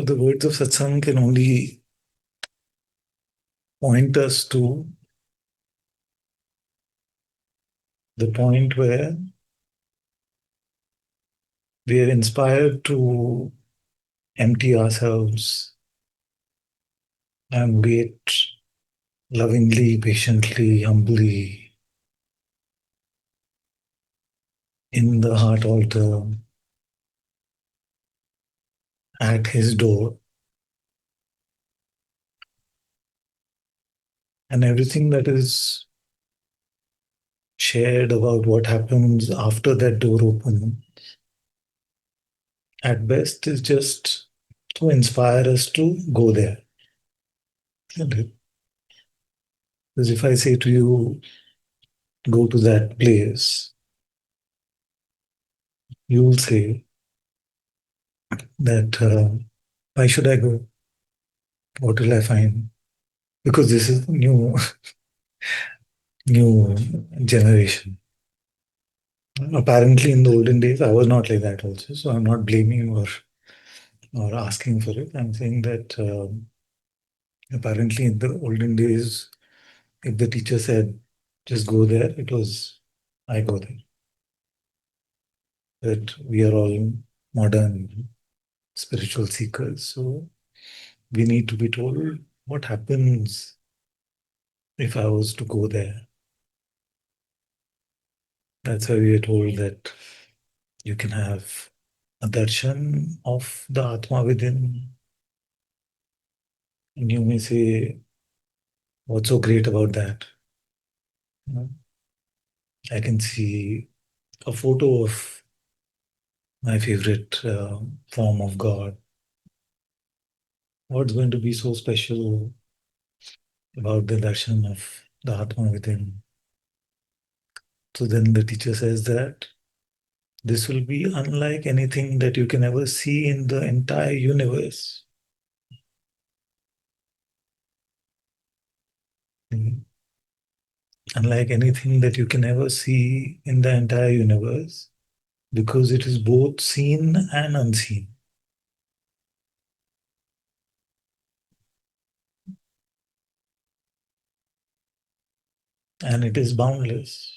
So the words of Satsang can only point us to the point where we are inspired to empty ourselves and wait lovingly, patiently, humbly in the heart altar at his door. And everything that is shared about what happens after that door opens, at best, is just to inspire us to go there. Isn't it? Because if I say to you, go to that place, you will say that, why should I go? What will I find? Because this is new generation. Apparently, in the olden days, I was not like that also. So I'm not blaming or asking for it. I'm saying that apparently in the olden days, if the teacher said, just go there, it was, I go there. That we are all modern spiritual seekers. So we need to be told what happens if I was to go there. That's why we are told that you can have a darshan of the Atma within. And you may say, what's so great about that? You know, I can see a photo of my favorite form of God. What's going to be so special about the darshan of the Atma within? So then the teacher says that this will be unlike anything that you can ever see in the entire universe. Mm. Unlike anything that you can ever see in the entire universe, because it is both seen and unseen. And it is boundless.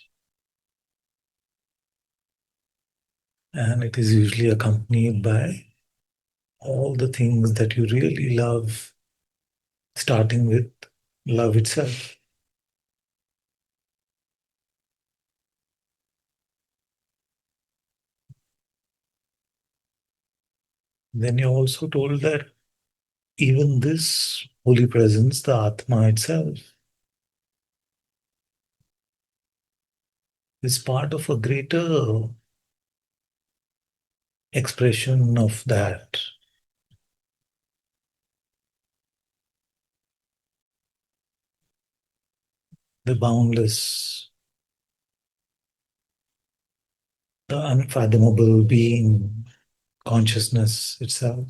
And it is usually accompanied by all the things that you really love, starting with love itself. Then you're also told that even this holy presence, the Atma itself, is part of a greater expression of that. The boundless, the unfathomable being, consciousness itself,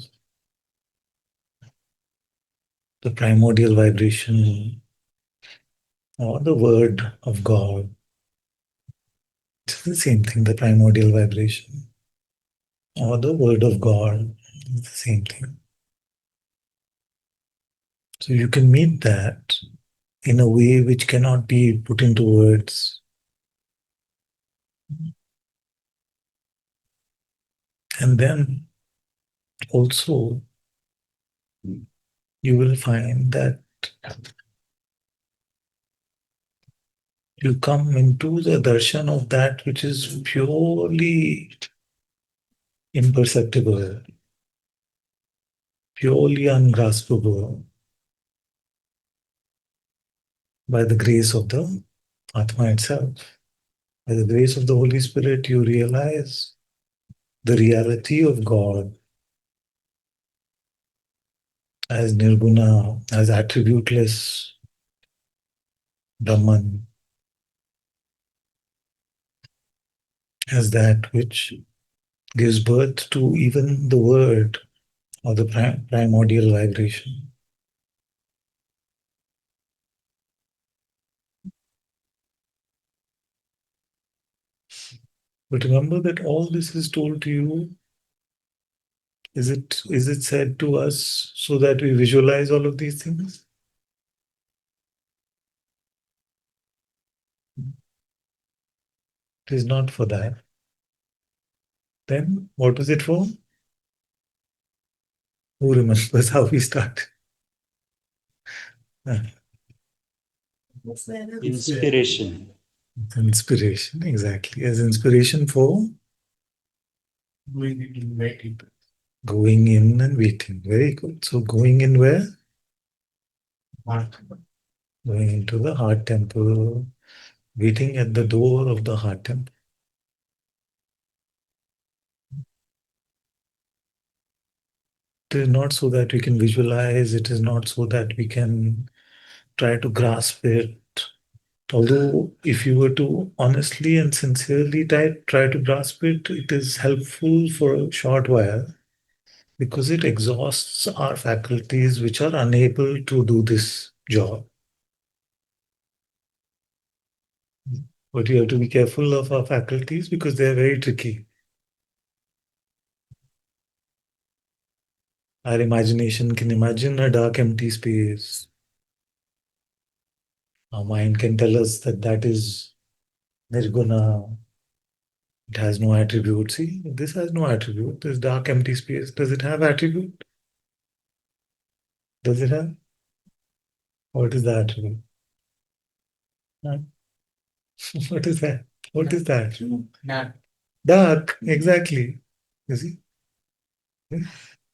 the primordial vibration, or the word of God. It's the same thing, the primordial vibration, or the word of God. It's the same thing. So you can meet that in a way which cannot be put into words. And then also, you will find that you come into the darshan of that which is purely imperceptible, purely ungraspable by the grace of the Atma itself. By the grace of the Holy Spirit, you realize the reality of God as Nirguna, as attributeless Brahman, as that which gives birth to even the word or the primordial vibration. But remember that all this is told to you Is it said to us so that we visualize all of these things? It is not for that. Then what was it for? Who remembers how we start? Ah, Inspiration. inspiration, exactly. As inspiration for going in and waiting. Very good. So going in where? Going into the heart temple, waiting at the door of the heart temple. It is not so that we can visualize, it is not so that we can try to grasp it. Although, if you were to honestly and sincerely try to grasp it, it is helpful for a short while because it exhausts our faculties which are unable to do this job. But we have to be careful of our faculties because they are very tricky. Our imagination can imagine a dark, empty space. Our mind can tell us that that is nirguna. It has no attribute. See, this has no attribute. This dark, empty space. Does it have attribute? Does it have? What is the attribute? Huh? What is that? What is that? Dark. Dark, exactly. You see?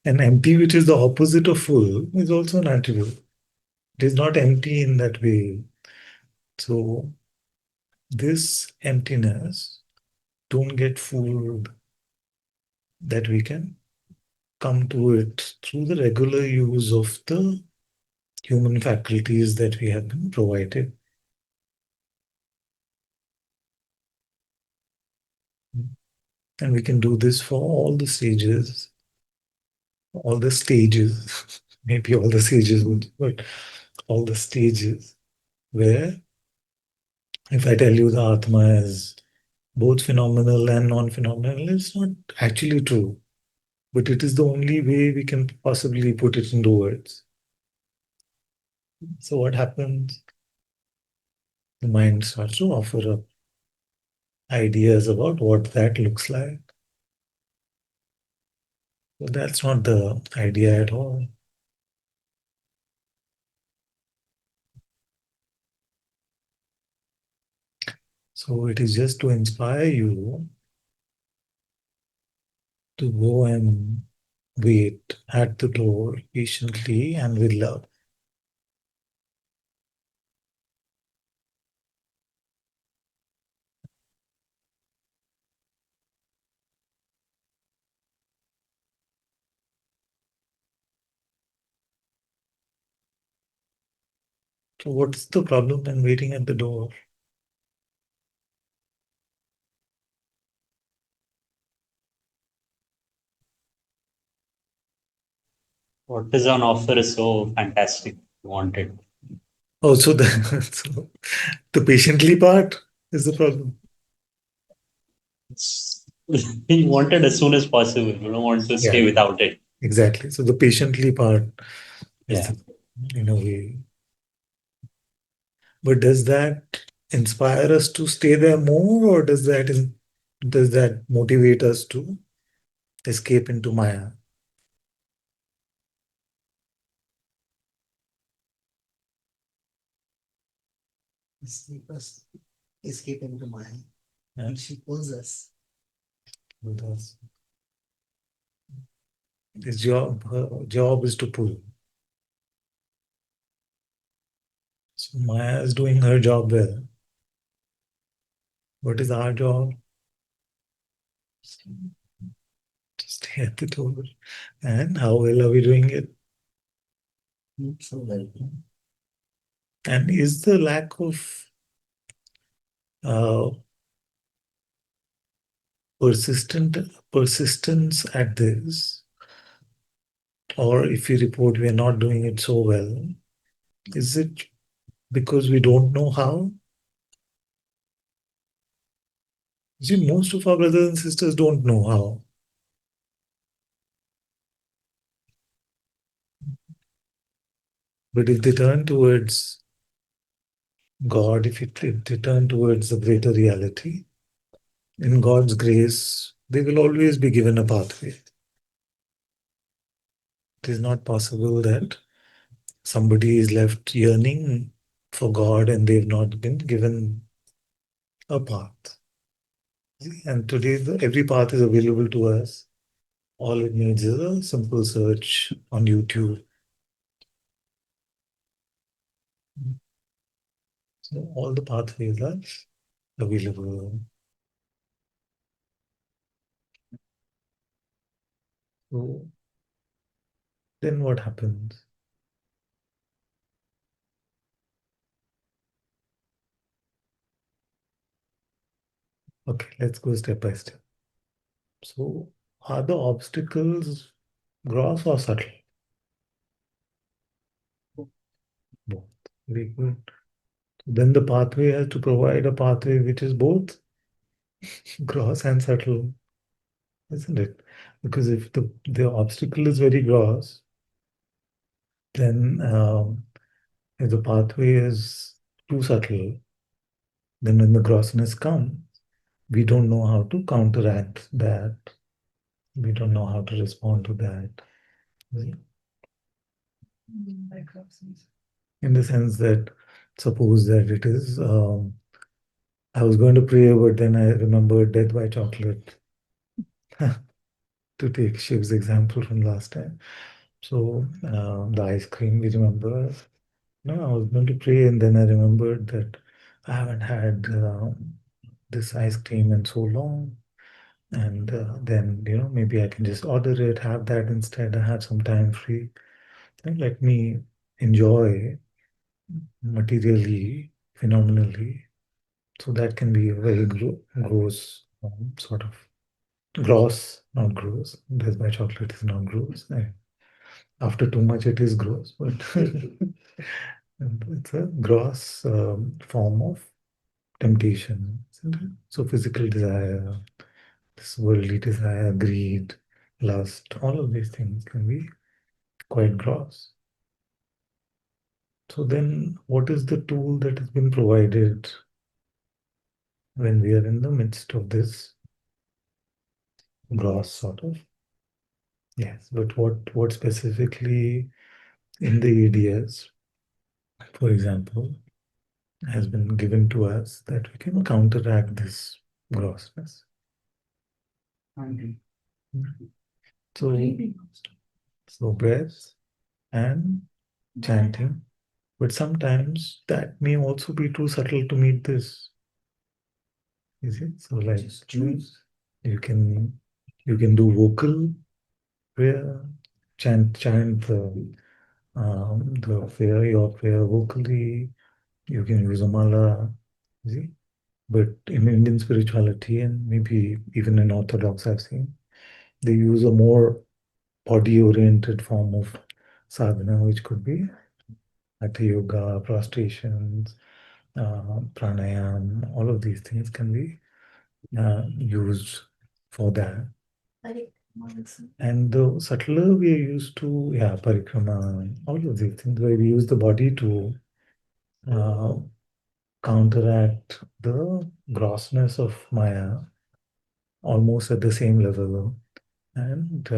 And empty, which is the opposite of full, is also an attribute. It is not empty in that way. So, this emptiness, don't get fooled that we can come to it through the regular use of the human faculties that we have been provided. And we can do this for all the stages, maybe all the stages would, but all the stages where if I tell you the Atma is both phenomenal and non-phenomenal, it's not actually true. But it is the only way we can possibly put it into words. So what happens? The mind starts to offer up ideas about what that looks like. But that's not the idea at all. So it is just to inspire you to go and wait at the door patiently and with love. So what's the problem in waiting at the door? What is on offer is so fantastic. Want it. Oh, so the so the patiently part is the problem. It's, you want it as soon as possible. You don't want to Yeah, stay without it. exactly. So the patiently part is Yeah. the, in a way. But does that inspire us to stay there more, or does that motivate us to escape into Maya? Escape us, escape into Maya. Yeah. And she pulls us. With us. Her job is to pull. So Maya is doing her job well. What is our job? To stay at the door. And how well are we doing it? So well. And is the lack of uh, persistent persistence at this, or if we report we are not doing it so well, is it because we don't know how? See, most of our brothers and sisters don't know how. But if they turn towards God, if they turn towards the greater reality, in God's grace, they will always be given a pathway. It is not possible that somebody is left yearning for God and they've not been given a path. And today, every path is available to us. All it needs is a simple search on YouTube. So all the pathways are available. So then what happens? Okay, let's go step by step. So are the obstacles gross or subtle? Both. Very good. Then the pathway has to provide a pathway which is both gross and subtle, isn't it? Because if the obstacle is very gross, then if the pathway is too subtle, then when the grossness comes, we don't know how to counteract that. We don't know how to respond to that. In the sense that, suppose that it is, I was going to pray, but then I remembered death by chocolate, to take Shiv's example from last time. So the ice cream, we remember. No, I was going to pray, and then I remembered that I haven't had this ice cream in so long. And then, maybe I can just order it, have that instead. I have some time free. And let me enjoy materially, phenomenally. So that can be a very gross, sort of gross, not gross. Death by chocolate is not gross. After too much, it is gross, but it's a gross form of temptation, isn't it? So physical desire, this worldly desire, greed, lust, all of these things can be quite gross. So then what is the tool that has been provided when we are in the midst of this gross sort of? Yes, but what specifically in the EDS, for example, has been given to us that we can counteract this grossness? So, so breath and chanting, but sometimes that may also be too subtle to meet this. Is it? So like you can you can do vocal prayer, chant the prayer, your prayer vocally. You can use a mala. See? But in Indian spirituality and maybe even in Orthodox, I've seen they use a more body-oriented form of sadhana, which could be hatha yoga, prostrations, pranayam. All of these things can be used for that. And the subtler we are used to, yeah, parikrama, all of these things where we use the body to uh, counteract the grossness of Maya almost at the same level, and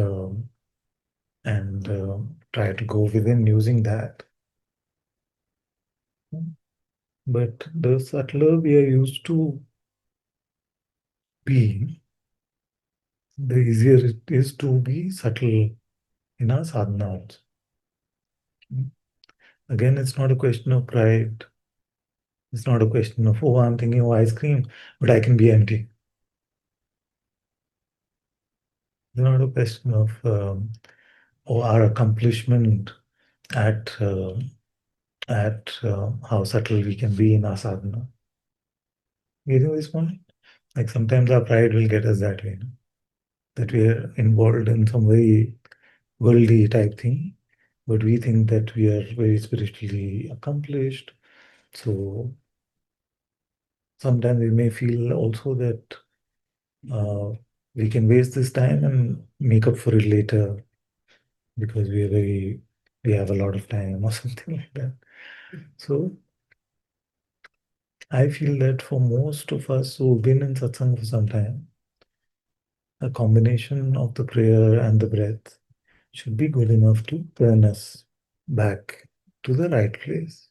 and try to go within using that. But the subtler we are used to be, the easier it is to be subtle in our sadhana. Again, it's not a question of pride. It's not a question of, oh, I'm thinking of ice cream, but I can be empty. It's not a question of, oh, our accomplishment at how subtle we can be in our sadhana. Getting this point? Like sometimes our pride will get us that way, that we are involved in some very worldly type thing, but we think that we are very spiritually accomplished. So sometimes we may feel also that uh, we can waste this time and make up for it later because we are very we have a lot of time or something like that. So I feel that for most of us who've been in satsang for some time, a combination of the prayer and the breath should be good enough to turn us back to the right place.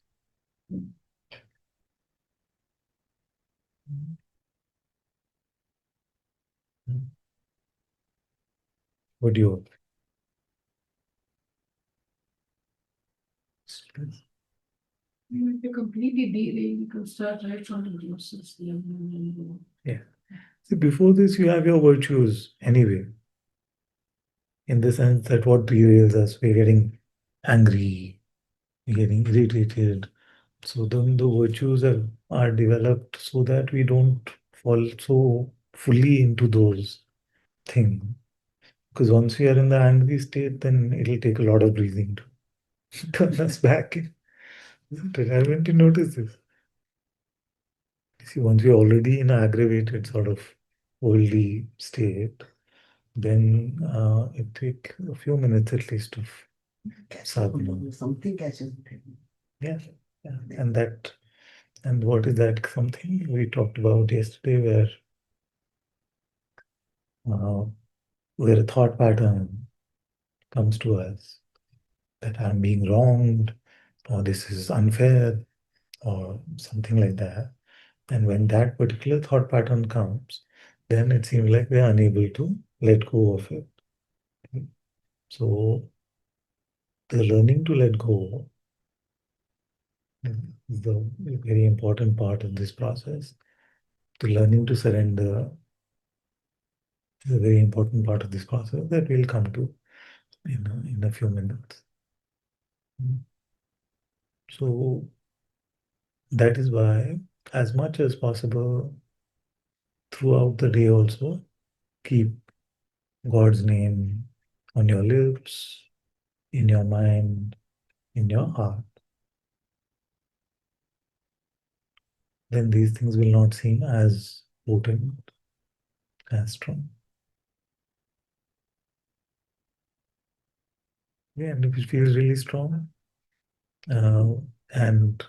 What do you? If you completely delay, you can start right from the process. Yeah. See, before this, you have your virtues anyway, in the sense that what derails us, we're getting angry, we're getting irritated. So then the virtues are developed so that we don't fall so fully into those things. Because once we are in the angry state, then it'll take a lot of breathing to turn us back in. Isn't it? Haven't you noticed this? See, once we're already in an aggravated sort of worldly state, then it take a few minutes at least of sadhana. Something catches. Yeah, yeah. And what is that something we talked about yesterday, uh, where a thought pattern comes to us that I'm being wronged, or this is unfair, or something like that. And when that particular thought pattern comes, then it seems like we're unable to let go of it. So the learning to let go is the very important part of this process. The learning to surrender is a very important part of this process that we'll come to in a few minutes. So that is why, as much as possible, throughout the day also, keep God's name on your lips, in your mind, in your heart. Then these things will not seem as potent, as strong. Yeah, and if it feels really strong, uh, and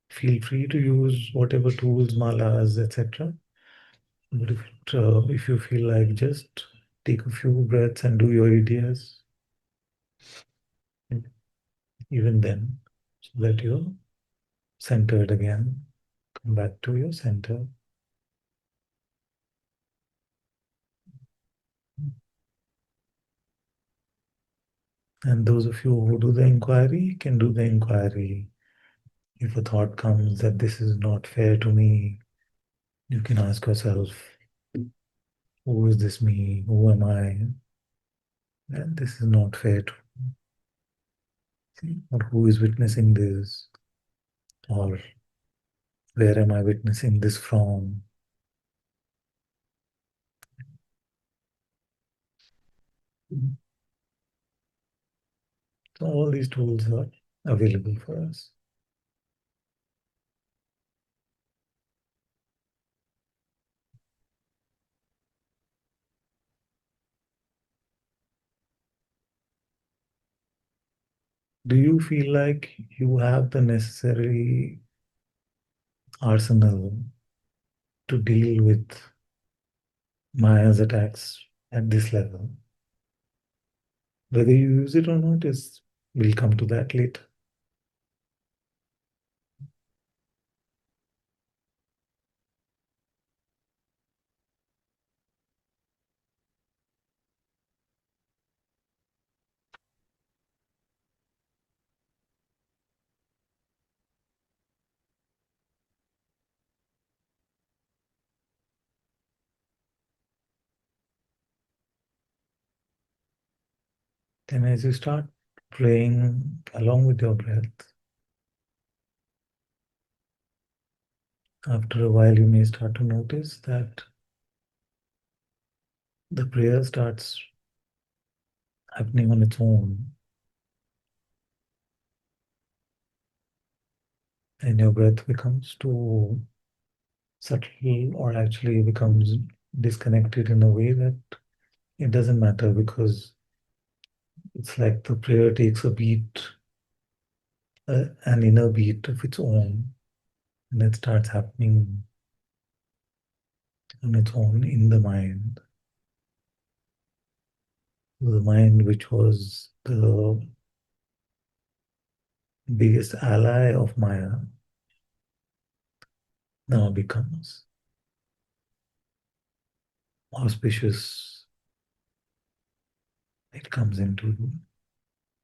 feel free to use whatever tools, malas, etc. But if you feel like just take a few breaths and do your EDS, even then, so that you're centered again, come back to your center. And those of you who do the inquiry can do the inquiry. If a thought comes that this is not fair to me, you can ask yourself, who is this me? Who am I? And this is not fair to me. Or who is witnessing this? Or where am I witnessing this from? So all these tools are available for us. Do you feel like you have the necessary arsenal to deal with Maya's attacks at this level? Whether you use it or not is we'll come to that later. Then as you start praying along with your breath, after a while you may start to notice that the prayer starts happening on its own, and your breath becomes too subtle, or actually becomes disconnected in a way that it doesn't matter, because It's like the prayer takes a beat, an inner beat of its own, and it starts happening on its own in the mind. The mind, which was the biggest ally of Maya, now becomes auspicious. It comes into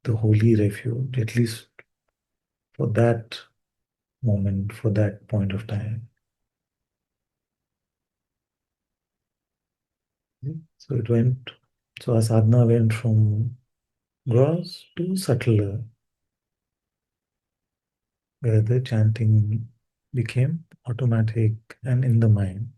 the holy refuge, at least for that moment, for that point of time. So it went, so our sadhana went from gross to subtler, where the chanting became automatic and in the mind.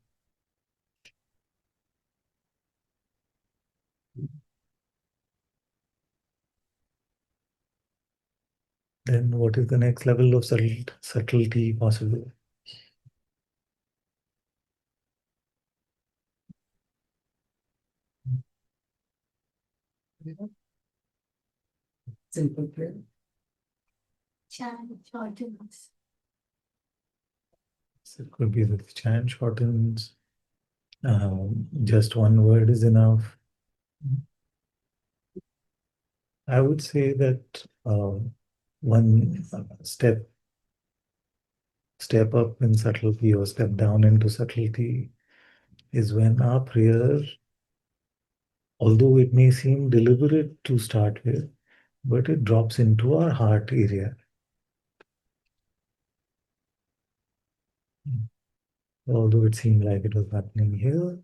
Then what is the next level of subtlety possible? Simple prayer. Chant shortens. So it could be that the chant shortens, just one word is enough. I would say that one step up in subtlety or step down into subtlety is when our prayer, although it may seem deliberate to start with, but it drops into our heart area. Although it seemed like it was happening here,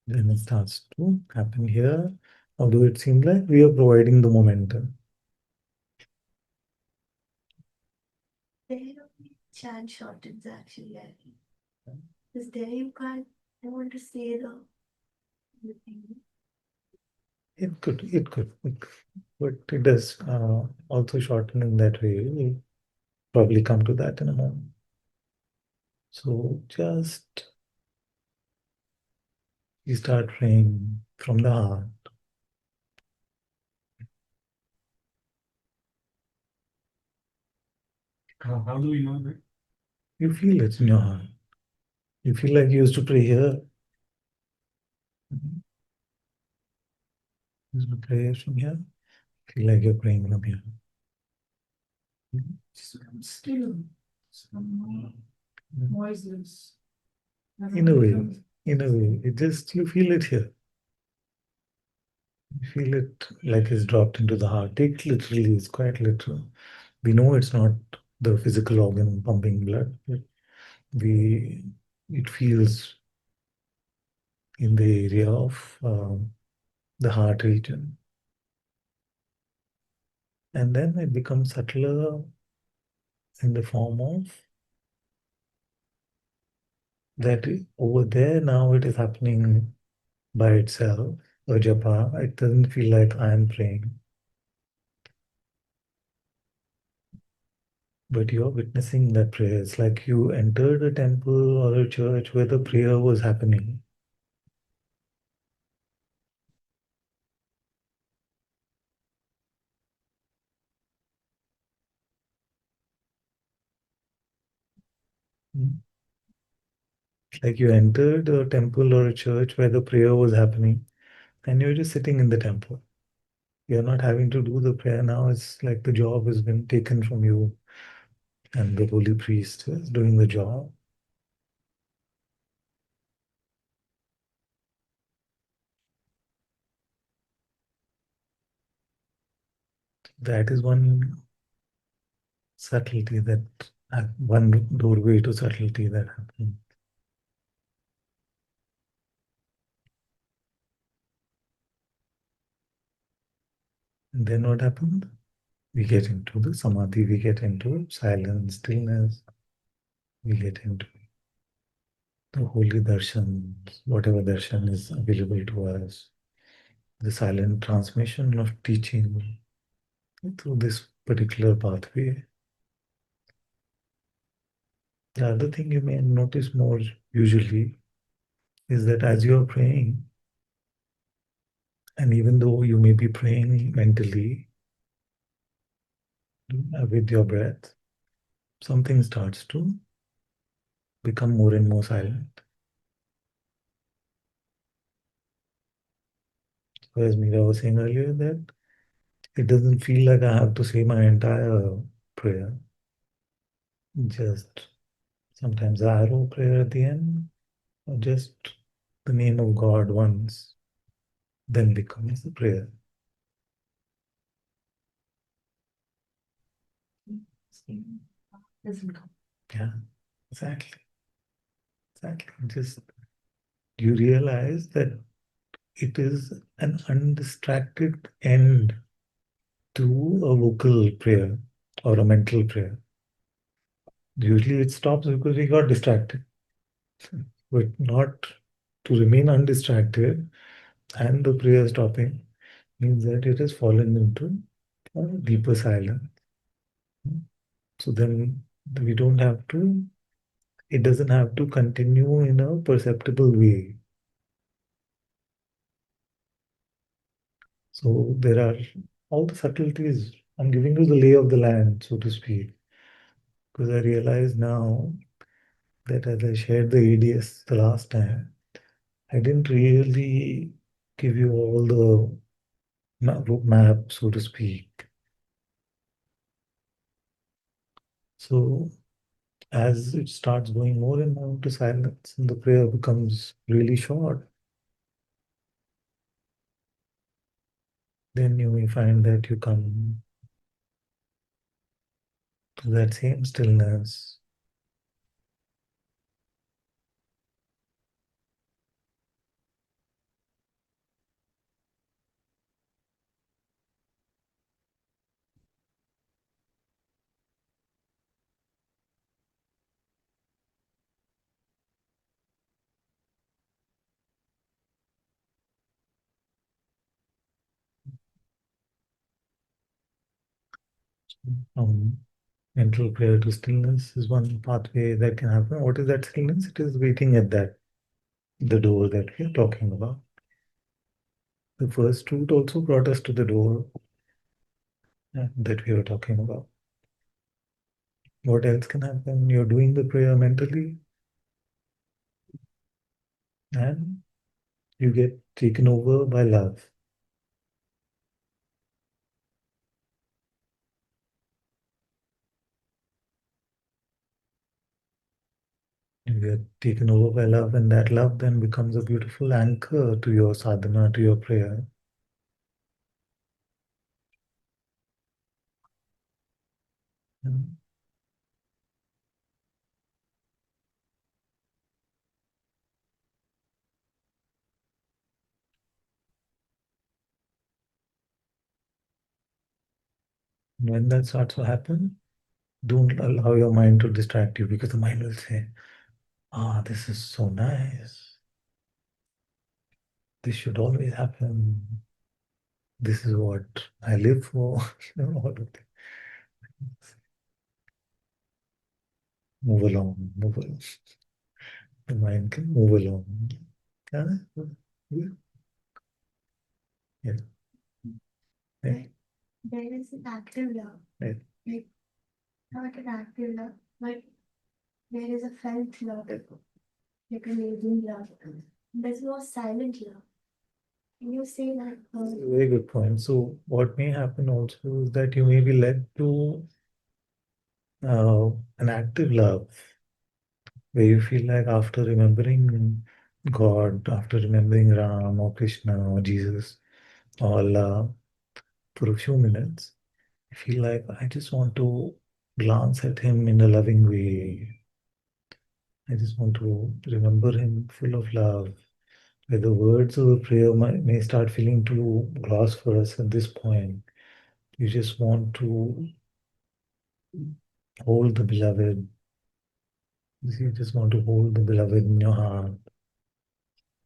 then it starts to happen here. Although it seemed like we are providing the momentum. There chant shortens actually. Because there you can't, I want to say the thing. It could, but it does also shorten in that way. We'll probably come to that in a moment. So just you start praying from the heart. How do we know that? You feel it in your heart. You feel like you used to pray here. You used to pray from here. Feel like you're praying from here. Just become still. Some noises. In a way, it just you feel it here. You feel it like it's dropped into the heart. Take it literally, it's quite literal. We know it's not the physical organ pumping blood, but we it feels in the area of the heart region. And then it becomes subtler in the form of that over there now it is happening by itself, a japa. It doesn't feel like I am praying, but you're witnessing that prayer. It's like you entered a temple or a church where the prayer was happening. It's like you entered a temple or a church where the prayer was happening, and you're just sitting in the temple. You're not having to do the prayer now. It's like the job has been taken from you, and the holy priest is doing the job. That is one subtlety that one doorway to subtlety that happens. And then what happens? We get into the samadhi, we get into silence, stillness, we get into the holy darshan, whatever darshan is available to us, the silent transmission of teaching through this particular pathway. The other thing you may notice more, usually, is that as you are praying, And even though you may be praying mentally with your breath, something starts to become more and more silent. So as Meera was saying earlier, that it doesn't feel like I have to say my entire prayer. Just sometimes a arrow prayer at the end, or just the name of God once, then becomes a prayer. Doesn't come. Yeah, exactly. Exactly. Just you realize that it is an undistracted end to a vocal prayer or a mental prayer. Usually it stops because we got distracted, but not to remain undistracted and the prayer stopping means that it has fallen into a deeper silence. So then we don't have to, it doesn't have to continue in a perceptible way. So there are all the subtleties. I'm giving you the lay of the land, so to speak, because I realize now that as I shared the ADS the last time, I didn't really give you all the map, so to speak. So as it starts going more and more into silence, and the prayer becomes really short, then you may find that you come to that same stillness. From mental prayer to stillness is one pathway that can happen. What is that stillness? It is waiting at the door that we are talking about. The first route also brought us to the door that we were talking about. What else can happen? You're doing the prayer mentally and you get taken over by love. You get taken over by love, and that love then becomes a beautiful anchor to your sadhana, to your prayer. And when that starts to happen, don't allow your mind to distract you because the mind will say, ah, this is so nice. This should always happen. This is what I live for. All of that. Move along, move along. The mind can move along. Yeah, yeah, yeah. Right. There is an active love, Right. like not an active love, but there is a felt love, like a living love. There's no silent love. Can you say that? Very good point. So what may happen also is that you may be led to an active love where you feel like after remembering God, after remembering Ram or Krishna or Jesus or Allah for a few minutes, you feel like I just want to glance at him in a loving way. I just want to remember him full of love. Where the words of a prayer may start feeling too gross for us at this point. You just want to hold the beloved. You just want to hold the beloved in your heart.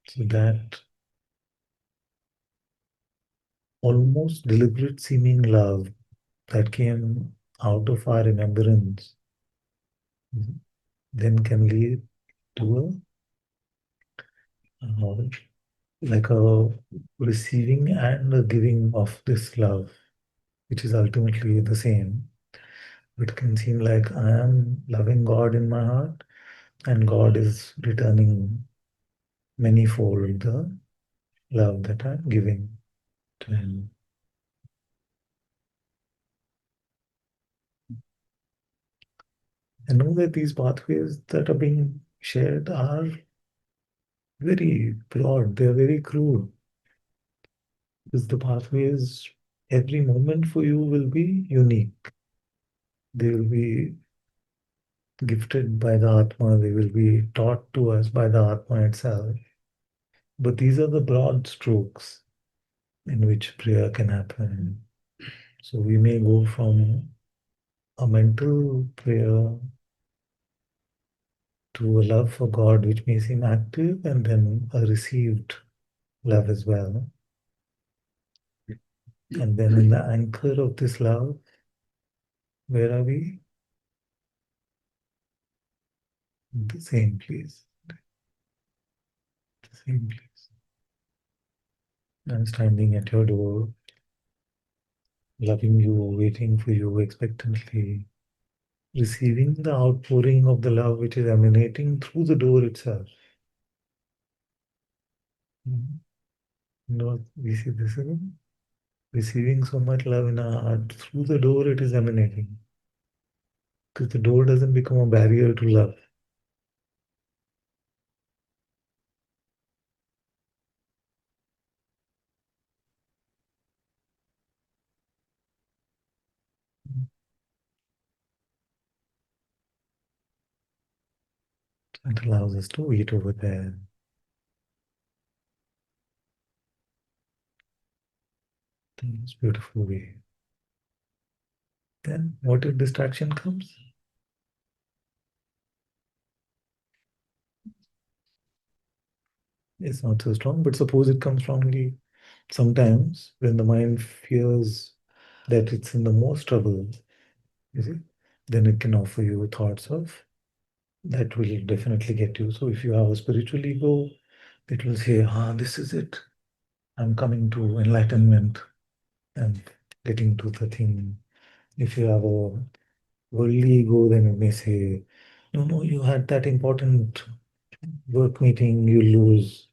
So that almost deliberate seeming love that came out of our remembrance then can lead to a knowledge. like a receiving and a giving of this love, which is ultimately the same. It can seem like I am loving God in my heart, and God is returning manifold the love that I'm giving to Him. I know that these pathways that are being shared are very broad, they're very crude. Because the pathways, every moment for you will be unique. They will be gifted by the Atma, they will be taught to us by the Atma itself. But these are the broad strokes in which prayer can happen. So we may go from a mental prayer to a love for God, which may seem active, and then a received love as well. And then in the anchor of this love, where are we? In the same place. The same place. I'm standing at your door, loving you, waiting for you expectantly, receiving the outpouring of the love which is emanating through the door itself. Mhm. No, we see this again. Receiving so much love in our heart, through the door it is emanating. Because the door doesn't become a barrier to love. It allows us to wait over there. In this beautiful way. Then what if distraction comes? It's not so strong, but suppose it comes strongly. Sometimes when the mind fears that it's in the most trouble, you see, then it can offer you thoughts of that will definitely get you. So if you have a spiritual ego, it will say, this is it. I'm coming to enlightenment and getting to the thing. If you have a worldly ego, then it may say, no, you had that important work meeting, you lose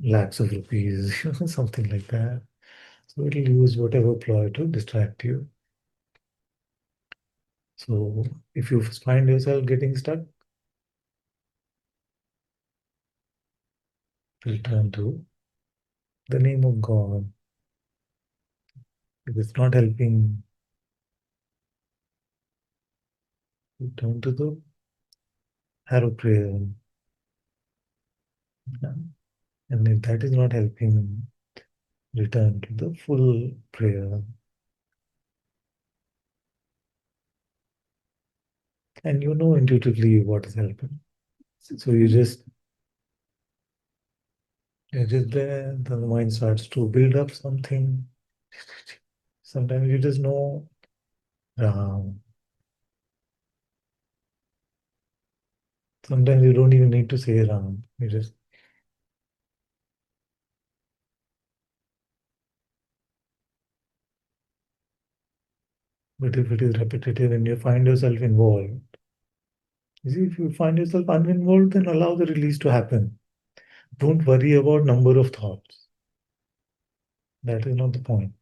lakhs of rupees, something like that. So it'll use whatever ploy to distract you. So if you find yourself getting stuck, return to the name of God. If it's not helping, return to the arrow prayer. Yeah. And if that is not helping, return to the full prayer. And you know intuitively what is helping. So you're just there, the mind starts to build up something. Sometimes you just know Ram. Sometimes you don't even need to say Ram. You just, but if it is repetitive and you find yourself involved, you see, if you find yourself uninvolved, then allow the release to happen. Don't worry about number of thoughts. That is not the point.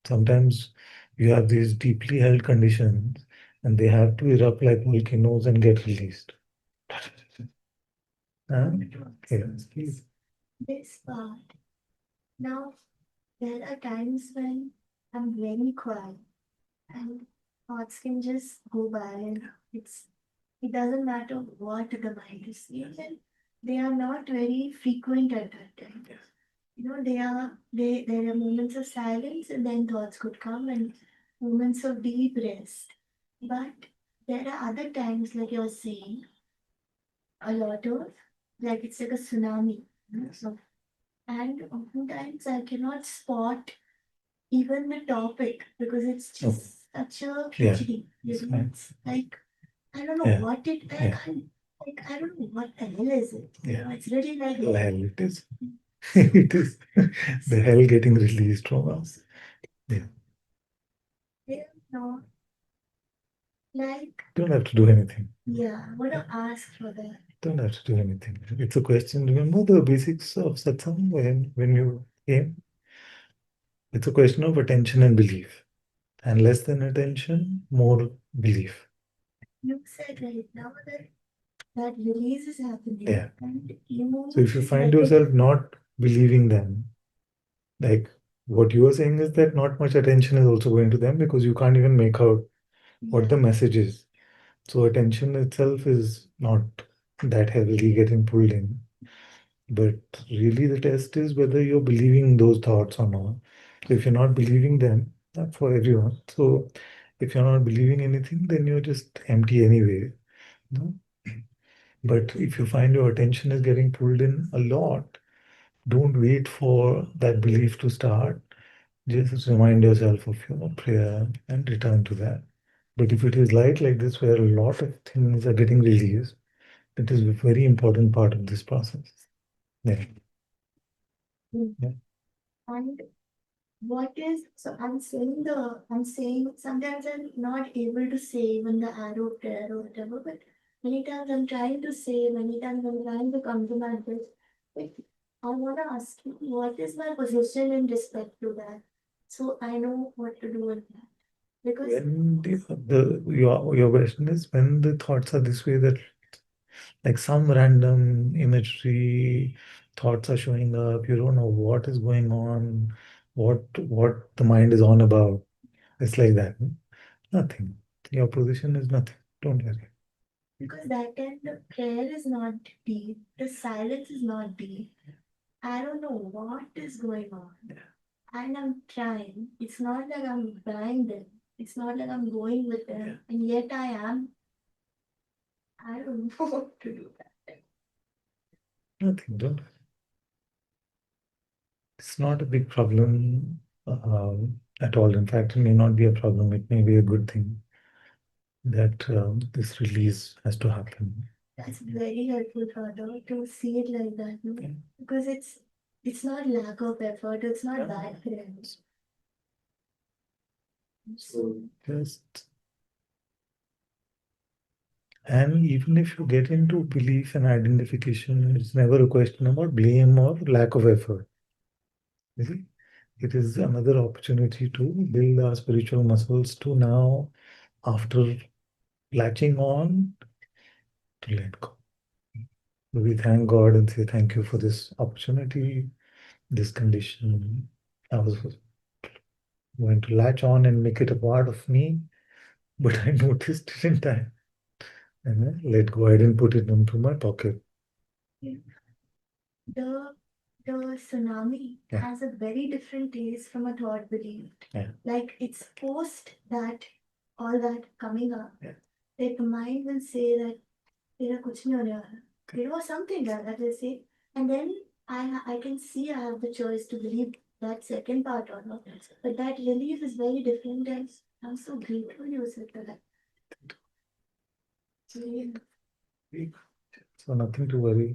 Sometimes you have these deeply held conditions and they have to erupt like volcanoes and get released. Yes, please. This part. Now, there are times when I'm very quiet and thoughts can just go by and it doesn't matter what the mind is saying. And they are not very frequent at that time. Yes. There are moments of silence and then thoughts could come and moments of deep rest. But there are other times, like you're saying, a lot of like it's like a tsunami. So, and oftentimes I cannot spot even the topic because it's just such a Yeah. khichdi. It's fine. It's like I don't know Yeah. what it. Yeah. like, I don't know what the hell is it. Yeah. It's really like Hell, it is. It is the hell getting released from us. you know, like, Don't have to do anything. yeah, I want to ask for that. Don't have to do anything. It's a question. Remember the basics of satsang when you came? It's a question of attention and belief. And less than attention, more belief. You said right now that that release is happening. Yeah. And you So if you find yourself not believing them, like what you are saying is that not much attention is also going to them because you can't even make out what the message is. So attention itself is not that heavily getting pulled in. But really the test is whether you're believing those thoughts or not. So if you're not believing them, that's for everyone. So if you're not believing anything, then you're just empty anyway. No? But if you find your attention is getting pulled in a lot, don't wait for that belief to start. Just remind yourself of your prayer and return to that. But if it is light like this, where a lot of things are getting released, it is a very important part of this process. Yeah. Yeah. And what is so I'm saying sometimes I'm not able to say even the arrow prayer or whatever, but many times I'm trying to say, many times I'm trying to come to my best. Like, I wanna ask you, what is my position in respect to that? So I know what to do with that. Because When your question is when the thoughts are this way that like some random imagery thoughts are showing up, you don't know what is going on, what the mind is on about. It's like that. Nothing. Your position is nothing. Don't worry. because that time the prayer is not deep, the silence is not deep. I don't know what is going on. And I'm trying. It's not like I'm buying them. It's not like I'm going with them. And yet I am. I don't know what to do that. Nothing. Don't worry. It's not a big problem at all. In fact, it may not be a problem. It may be a good thing that this release has to happen. That's very helpful, Father, to see it like that. No? Yeah. Because it's not lack of effort, it's not Yeah. bad friends. So just and even if you get into belief and identification, it's never a question about blame or lack of effort. You see, it is another opportunity to build our spiritual muscles to now, after latching on, to let go. We thank God and say thank you for this opportunity, this condition. I was going to latch on and make it a part of me, but I noticed it in time. And I let go. I didn't put it into my pocket. The the tsunami Yeah. has a very different taste from a thought belief. Yeah. Like it's post that all that coming up. Yeah. Like the mind will say that तेरा कुछ नहीं होने वाला. You know, something like that they say. And then I can see I have the choice to believe that second part or not. But that relief is very different and I'm so grateful you said that. Yeah. So nothing to worry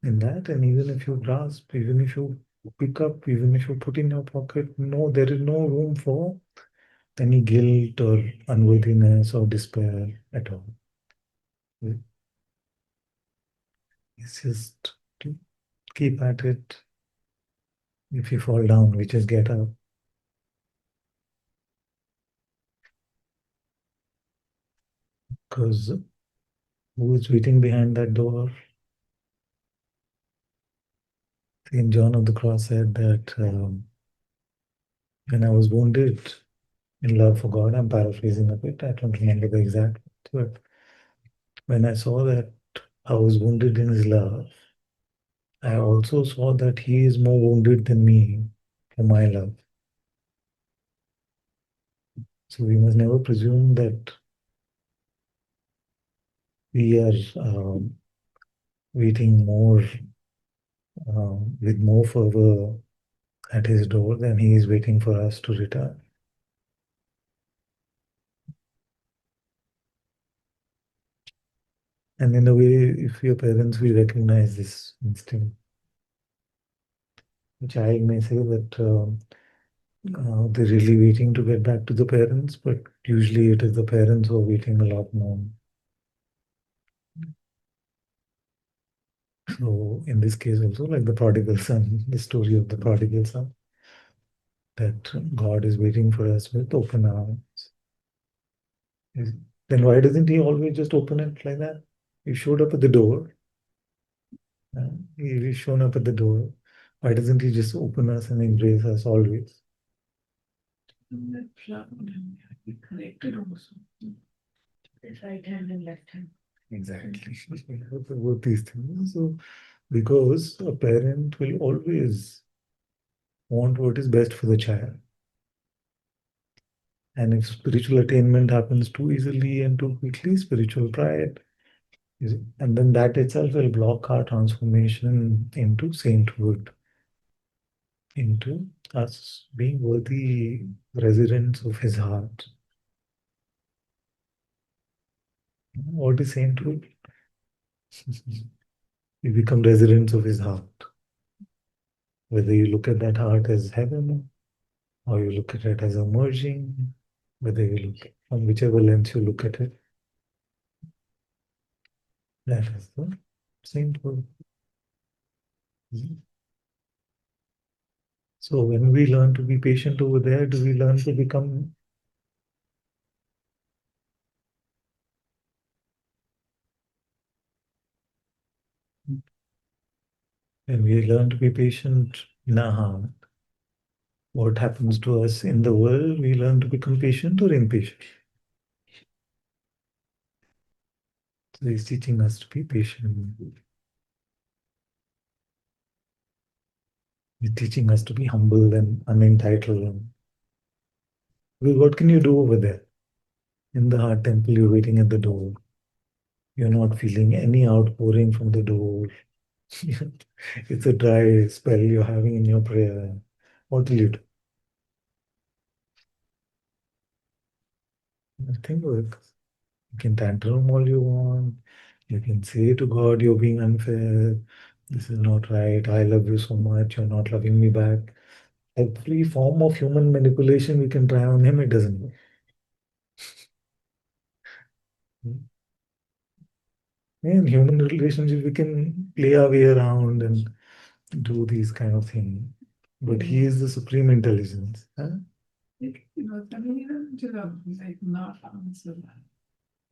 in that. And even if you grasp, even if you pick up, even if you put in your pocket, no, there is no room for any guilt or unworthiness or despair at all. It's just to keep at it. If you fall down, we just get up. Because who is waiting behind that door? Saint John of the Cross said that when I was wounded in love for God, I'm paraphrasing a bit, I don't remember the exact words, but when I saw that I was wounded in his love, I also saw that he is more wounded than me for my love. So we must never presume that we are waiting more with more fervor at his door than he is waiting for us to return. And in a way, if we are parents, we recognize this instinct. The child may say that they're really waiting to get back to the parents, but usually it is the parents who are waiting a lot more. So in this case also, like the prodigal son, the story of the prodigal son, that God is waiting for us with open arms. Then why doesn't he always just open it like that? He showed up at the door. He's shown up at the door. Why doesn't he just open us and embrace us always? Connected also. The right hand and left hand. Exactly. Both these things. So, because a parent will always want what is best for the child. And if spiritual attainment happens too easily and too quickly, spiritual pride, and then that itself will block our transformation into sainthood, into us being worthy residents of his heart. What is sainthood? We become residents of his heart. Whether you look at that heart as heaven, or you look at it as emerging, whether you look from whichever lens you look at it, that is the sainthood. So when we learn to be patient over there, do we learn to become when we learn to be patient in our heart, what happens to us in the world, we learn to become patient or impatient. So he's teaching us to be patient. He's teaching us to be humble and unentitled. Well, what can you do over there? In the heart temple, you're waiting at the door. You're not feeling any outpouring from the door. It's a dry spell you're having in your prayer. What will you do? Nothing works. You can tantrum all you want. You can say to God, you're being unfair. This is not right. I love you so much. You're not loving me back. Every form of human manipulation we can try on him, it doesn't work. In human relationships, we can play our way around and do these kind of things. But he is the supreme intelligence. Huh? I mean, even to like not answer that.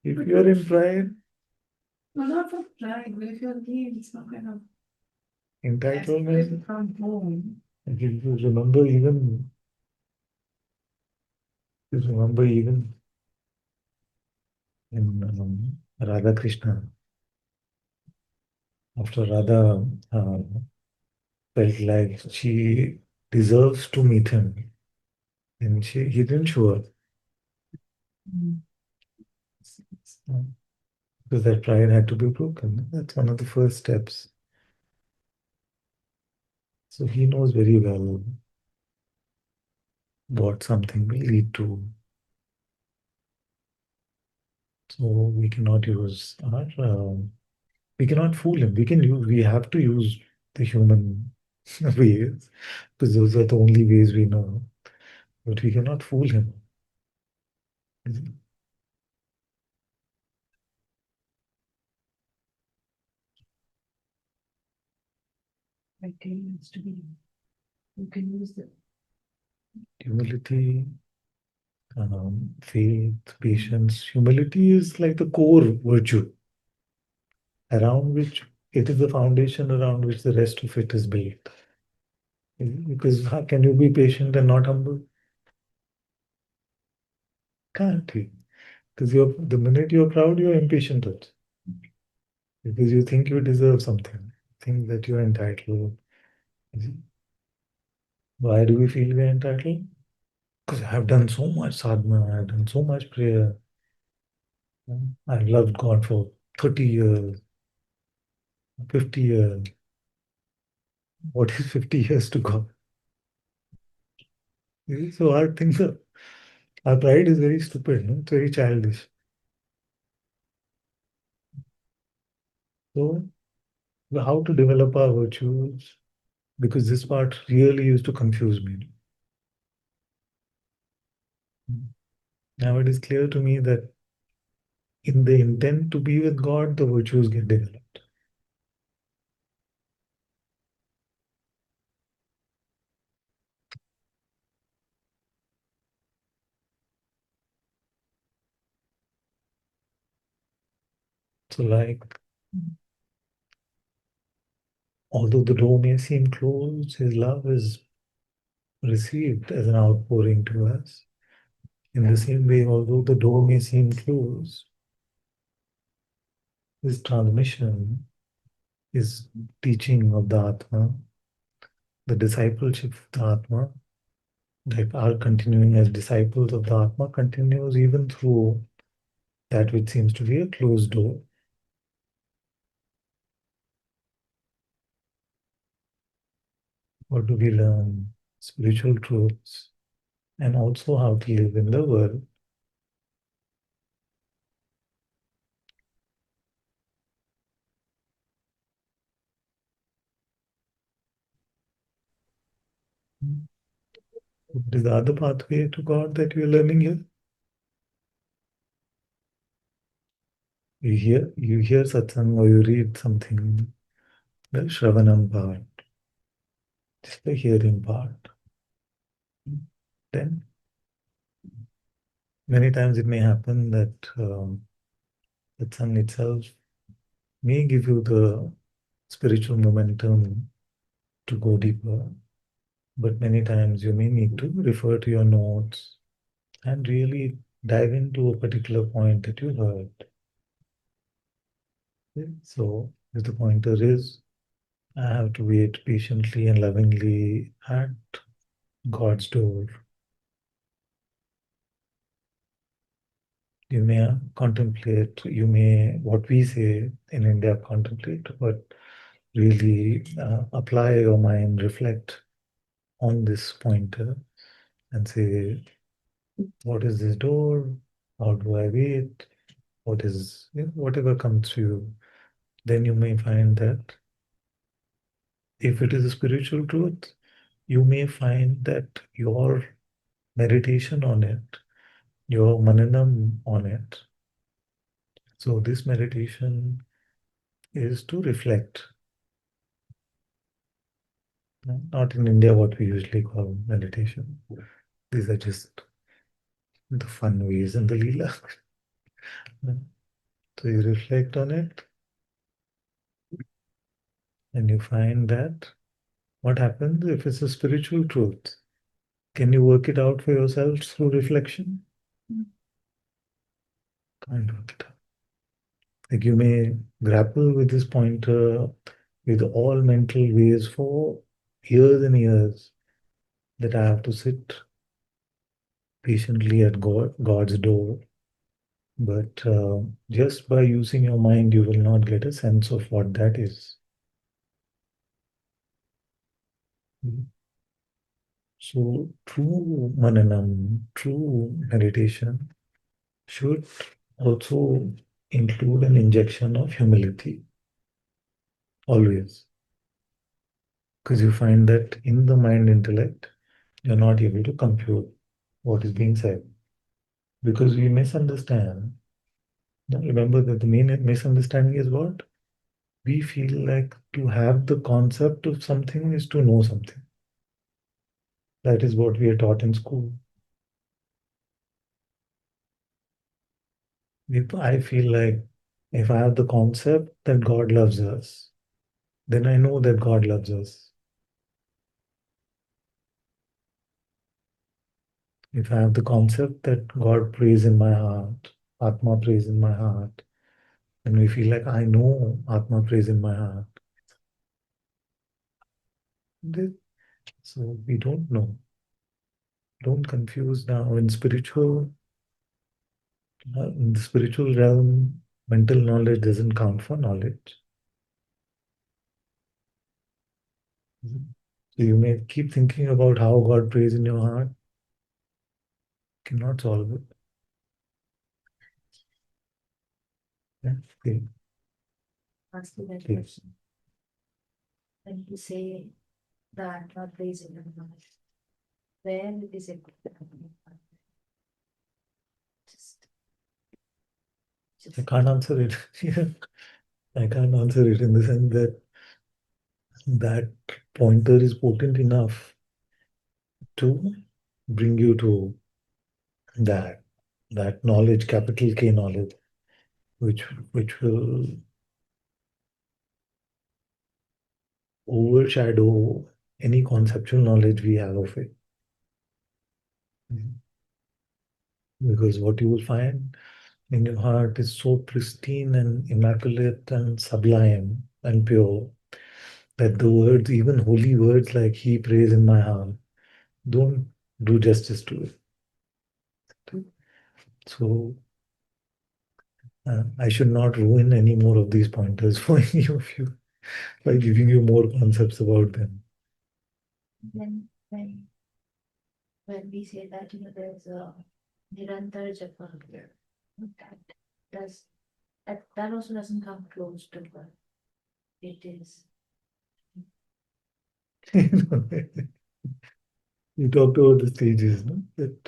If you are in pride, Well, not for pride, but if you're leaving some kind of entitlement, from home. if you remember even, you remember even in Radha Krishna, after Radha felt like she deserves to meet him, and he didn't show up because that pride had to be broken. That's one of the first steps. So he knows very well what something will lead to. So we cannot use our, we cannot fool him. We have to use the human ways because those are the only ways we know. But we cannot fool him. Criteria to be, you can use the Humility, faith, patience. Humility is like the core virtue around which it is the foundation around which the rest of it is built. Because how can you be patient and not humble? Can't you? Because the minute you're proud, you're impatient also. Because you think you deserve something, think that you're entitled. Why do we feel we're entitled? Because I've done so much sadhana, I've done so much prayer. I've loved God for 30 years, 50 years. What is 50 years to God? So our things are, our pride is very stupid, no? It's very childish. So, how to develop our virtues? Because this part really used to confuse me. Now it is clear to me that in the intent to be with God, the virtues get developed. So, like, although the door may seem closed, His love is received as an outpouring to us. In the same way, although the door may seem closed, His transmission, His teaching of the Atma, the discipleship of the Atma, that our continuing as disciples of the Atma continues even through that which seems to be a closed door. What do we learn? Spiritual truths and also how to live in the world. What is the other pathway to God that we are learning here? You hear satsang or you read something, the Shravanam part, just the hearing part. Then many times it may happen that satsang itself may give you the spiritual momentum to go deeper. But many times you may need to refer to your notes and really dive into a particular point that you heard. Okay, so, if the pointer is, I have to wait patiently and lovingly at God's door. You may contemplate, you may, what we say in India, contemplate, but really apply your mind, reflect on this pointer and say, what is this door? How do I wait? What is, whatever comes to you. Then you may find that if it is a spiritual truth, you may find that your meditation on it, your mananam on it. So this meditation is to reflect. Not in India what we usually call meditation. These are just the fun ways and the leela. So you reflect on it and you find that what happens if it's a spiritual truth? Can you work it out for yourself through reflection? Can't work it out. Like you may grapple with this pointer with all mental ways for years and years that I have to sit patiently at God's door. But just by using your mind, you will not get a sense of what that is. So, true mananam, true meditation should also include an injection of humility, always. Because you find that in the mind intellect, you're not able to compute what is being said. Because we misunderstand. Now remember that the main misunderstanding is what? We feel like to have the concept of something is to know something. That is what we are taught in school. If I feel like if I have the concept that God loves us, then I know that God loves us. If I have the concept that God prays in my heart, Atma prays in my heart, then we feel like I know Atma prays in my heart. So we don't know. Don't confuse now in the spiritual realm, mental knowledge doesn't count for knowledge. So you may keep thinking about how God prays in your heart, cannot solve it. Yeah? Okay. ask you that Yes. question. When you say that not place in the mind, where it is it? Just, I can't answer it. I can't answer it in the sense that that pointer is potent enough to bring you to that knowledge, capital K knowledge, which will overshadow any conceptual knowledge we have of it. Because what you will find in your heart is so pristine and immaculate and sublime and pure that the words, even holy words like He prays in my heart, don't do justice to it. So I should not ruin any more of these pointers for any of you by giving you more concepts about them. when we say that there's a nirantar japa, that does that also doesn't come close to what it is. You talked about the stages, no? That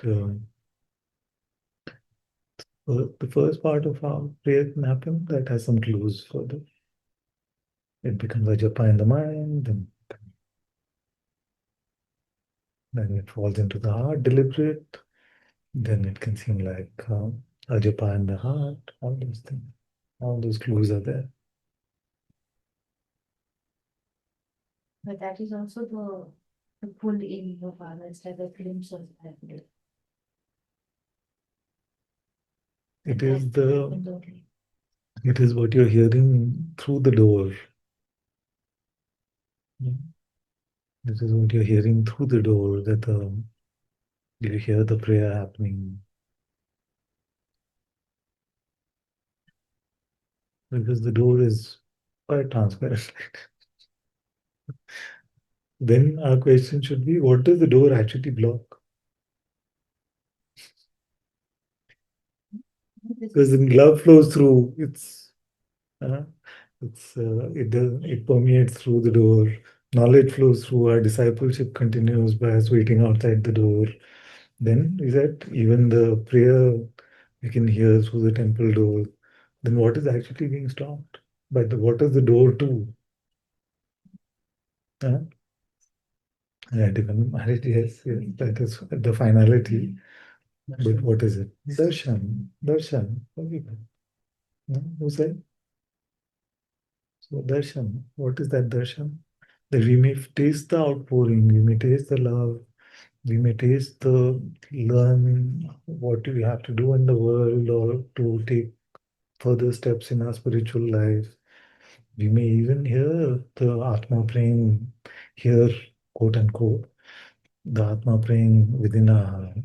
the first part of how prayer can happen, that has some clues further. It becomes a japa in the mind, then it falls into the heart, deliberate. Then it can seem like a japa in the heart, all those things. All those clues are there. But that is also the pull in of others, like a glimpse of that. It And is that the happens only. it is what you're hearing through the door. Yeah. This is what you're hearing through the door, that you hear the prayer happening. Because the door is quite transparent. Then our question should be, what does the door actually block? Because the love flows through. Uh, it permeates through the door. Knowledge flows through. Our discipleship continues by us waiting outside the door. Then is that even the prayer we can hear through the temple door. Then what is actually being stopped? By the what is the door to? Huh? Yeah, even marriage, yes, that is the finality. But what is it? Darshan. Darshan. Okay. No? Who said? So darshan. What is that darshan? That we may taste the outpouring, we may taste the love, we may taste the learn what we have to do in the world or to take further steps in our spiritual life. We may even hear the Atma praying here, quote unquote, the Atma praying within our heart.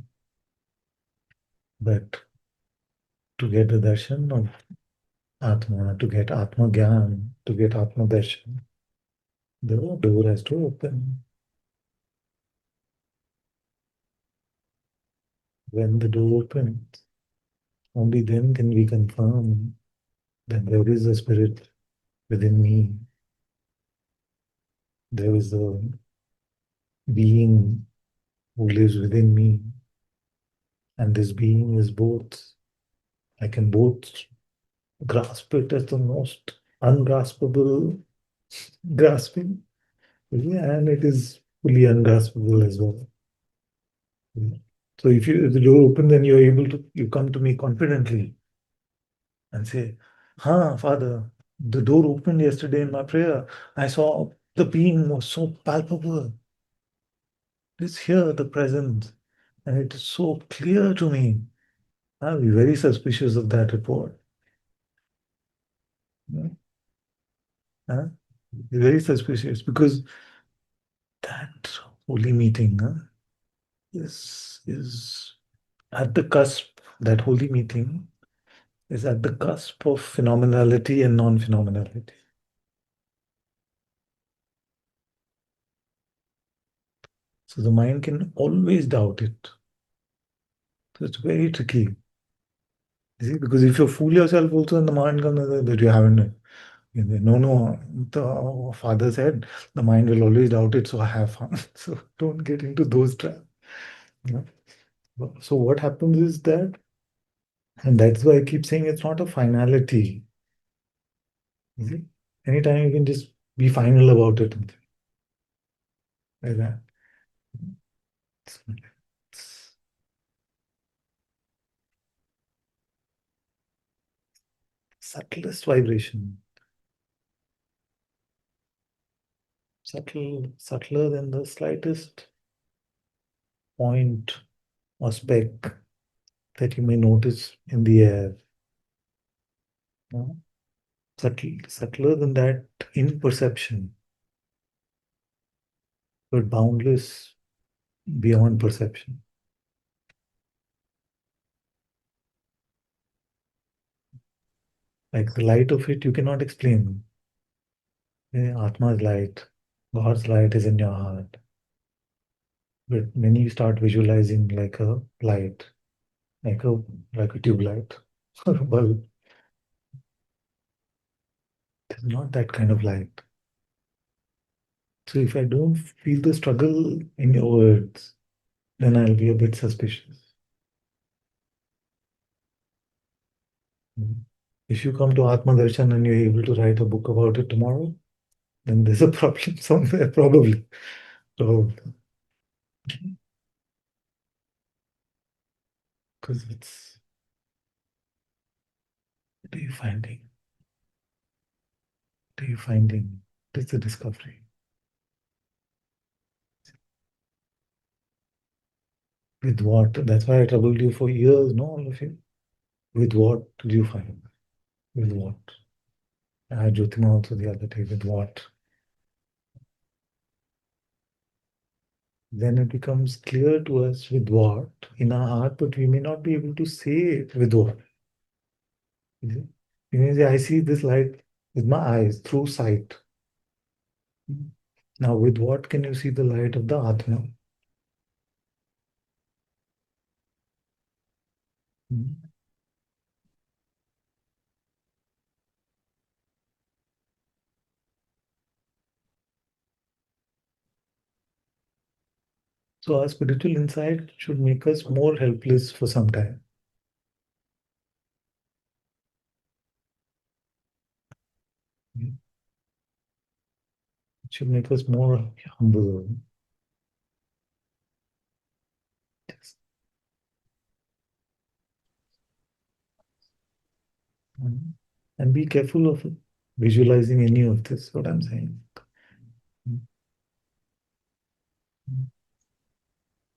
But to get the darshan of Atma, to get Atma Gyan, to get Atma darshan, the door has to open. When the door opens, only then can we confirm that there is a spirit within me. There is a being who lives within me. And this being is both, I can both grasp it as the most ungraspable grasping, and it is fully ungraspable as well. So if the door open, then you come to me confidently and say, Father, the door opened yesterday in my prayer. I saw the being was so palpable. It's here, the presence, and it is so clear to me. I'll be very suspicious of that report. Hmm? Huh? Very suspicious because that holy meeting is at the cusp. That holy meeting is at the cusp of phenomenality and non-phenomenality. So the mind can always doubt it. So it's very tricky. You see, because if you fool yourself also, and the mind comes that you haven't, No, the father said the mind will always doubt it, so I have fun. So don't get into those traps. You know? So what happens is that, and that's why I keep saying it's not a finality. Is it? Anytime you can just be final about it. Like that. It's subtlest vibration. Subtler than the slightest point or speck that you may notice in the air. You know? Subtler than that in perception, but boundless beyond perception. Like the light of it, you cannot explain. Atma's light, God's light is in your heart. But when you start visualizing like a light, like a tube light or a bulb, it's not that kind of light. So if I don't feel the struggle in your words, then I'll be a bit suspicious. If you come to Atma Darshan and you're able to write a book about it tomorrow, then there's a problem somewhere, probably. So, because it's, what are you finding? What are you finding? It's a discovery. With what? That's why I troubled you for years, no, all of you. With what do you find? With what? I had Jyotima also the other day. With what? Then it becomes clear to us with what in our heart, but we may not be able to say it with what. You may say, I see this light with my eyes through sight. Now, with what can you see the light of the Atma? So, our spiritual insight should make us more helpless for some time. It should make us more humble. Yes. And be careful of visualizing any of this, what I'm saying.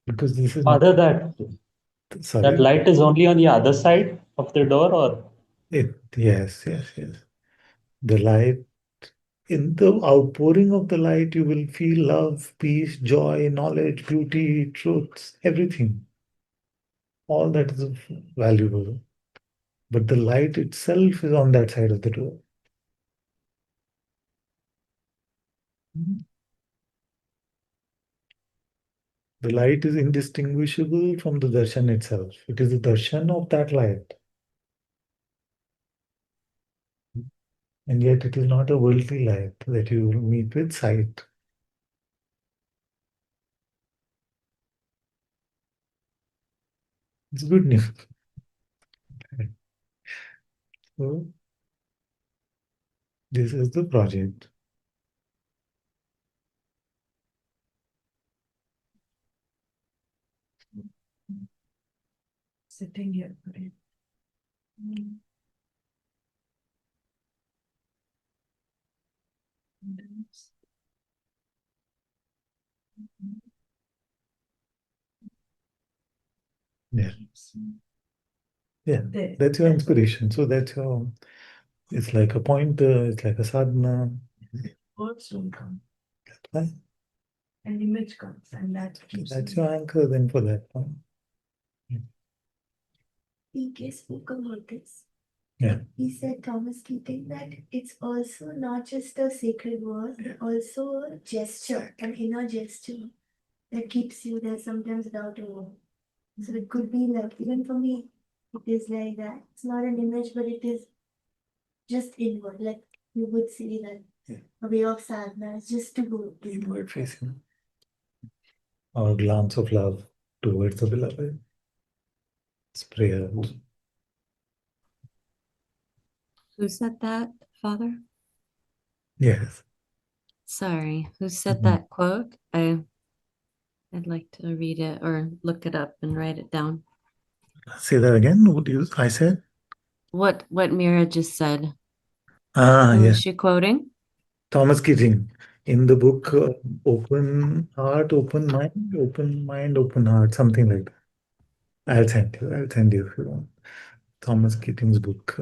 Because this is not, Father, that sorry. light is only on the other side of the door, or Yes. The light, in the outpouring of the light, you will feel love, peace, joy, knowledge, beauty, truth, everything. All that is valuable. But the light itself is on that side of the door. The light is indistinguishable from the darshan itself. It is the darshan of that light. And yet it is not a worldly light that you will meet with sight. It's good news. So, this is the project. Sitting here, right? Yeah. Yeah. There. That's your inspiration. So that's your, it's like a pointer, it's like a sadhana. Words don't come. That's why. An image comes, and that keeps That's me. your anchor then for that point. PK spoke about this. Yeah. He said, Thomas Keating, that it's also not just a sacred word, but also a gesture, an inner gesture that keeps you there sometimes without a word. So it could be like, even for me, it is like that. It's not an image, but it is just inward. Like you would see that a way of sadhana is just to go inward facing, or glance of love towards the beloved. It's prayer. Who said that, Father? Yes. Sorry, who said Mhm. that quote? I'd like to read it or look it up and write it down. Say that again. What I said? What Mira just said. Ah, Who yes. is she quoting? Thomas Keating in the book Open Heart, Open Mind, Open Heart, something like that. I'll send you. I'll send you if you want. Thomas Keating's book.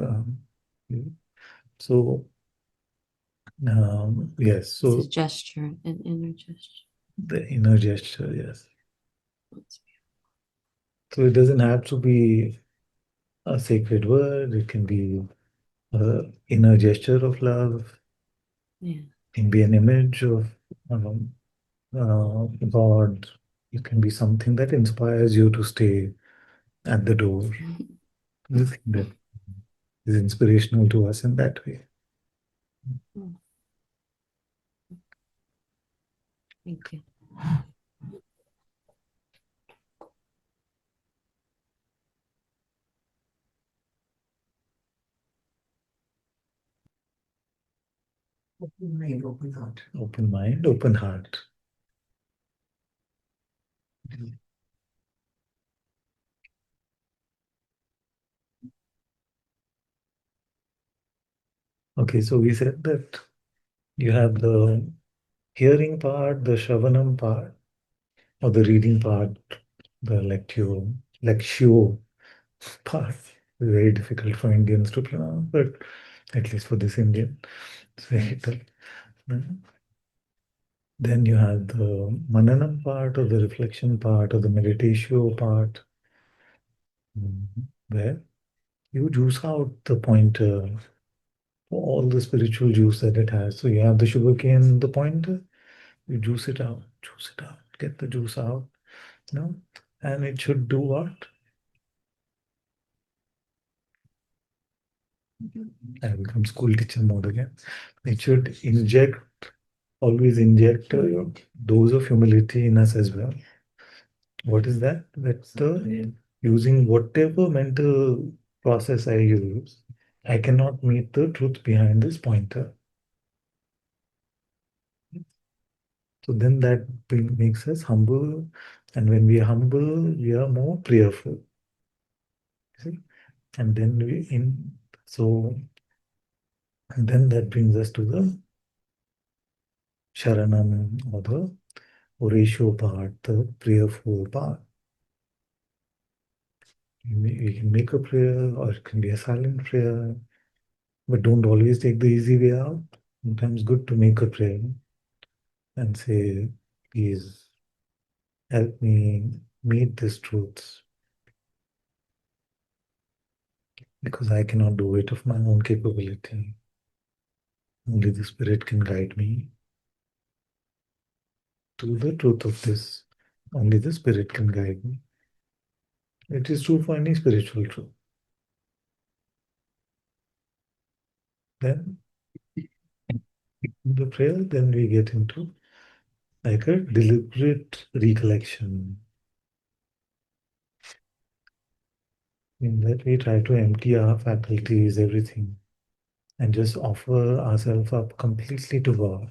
So, yes. This So is gesture, an inner gesture. the inner gesture, yes. So it doesn't have to be a sacred word. It can be an inner gesture of love. Yeah. It can be an image of God. It can be something that inspires you to stay at the door. You think that is inspirational to us in that way. Thank you. Open mind, open heart. Open mind, open heart. Okay, so we said that you have the hearing part, the Shravanam part, or the reading part, the lectio part. Very difficult for Indians to pronounce, but at least for this Indian, it's very tough. Then you have the Mananam part, or the reflection part, or the meditatio part, where you juice out the pointer, all the spiritual juice that it has. So you have the sugarcane, the pointer, you juice it out, get the juice out, you know, and it should do what? I become school teacher mode again. It should always inject a dose of humility in us as well. What is that? That's the using whatever mental process I use, I cannot meet the truth behind this pointer. So then that makes us humble. And when we are humble, we are more prayerful. See? And then and then that brings us to the Sharanam, or the Horatio part, the prayerful part. We can make a prayer, or it can be a silent prayer, but don't always take the easy way out. Sometimes good to make a prayer and say, please help me meet this truth, because I cannot do it of my own capability. Only the Spirit can guide me to the truth of this. Only the Spirit can guide me. It is true for any spiritual truth. Then the prayer, then we get into like a deliberate recollection, in that we try to empty our faculties, everything, and just offer ourselves up completely to God.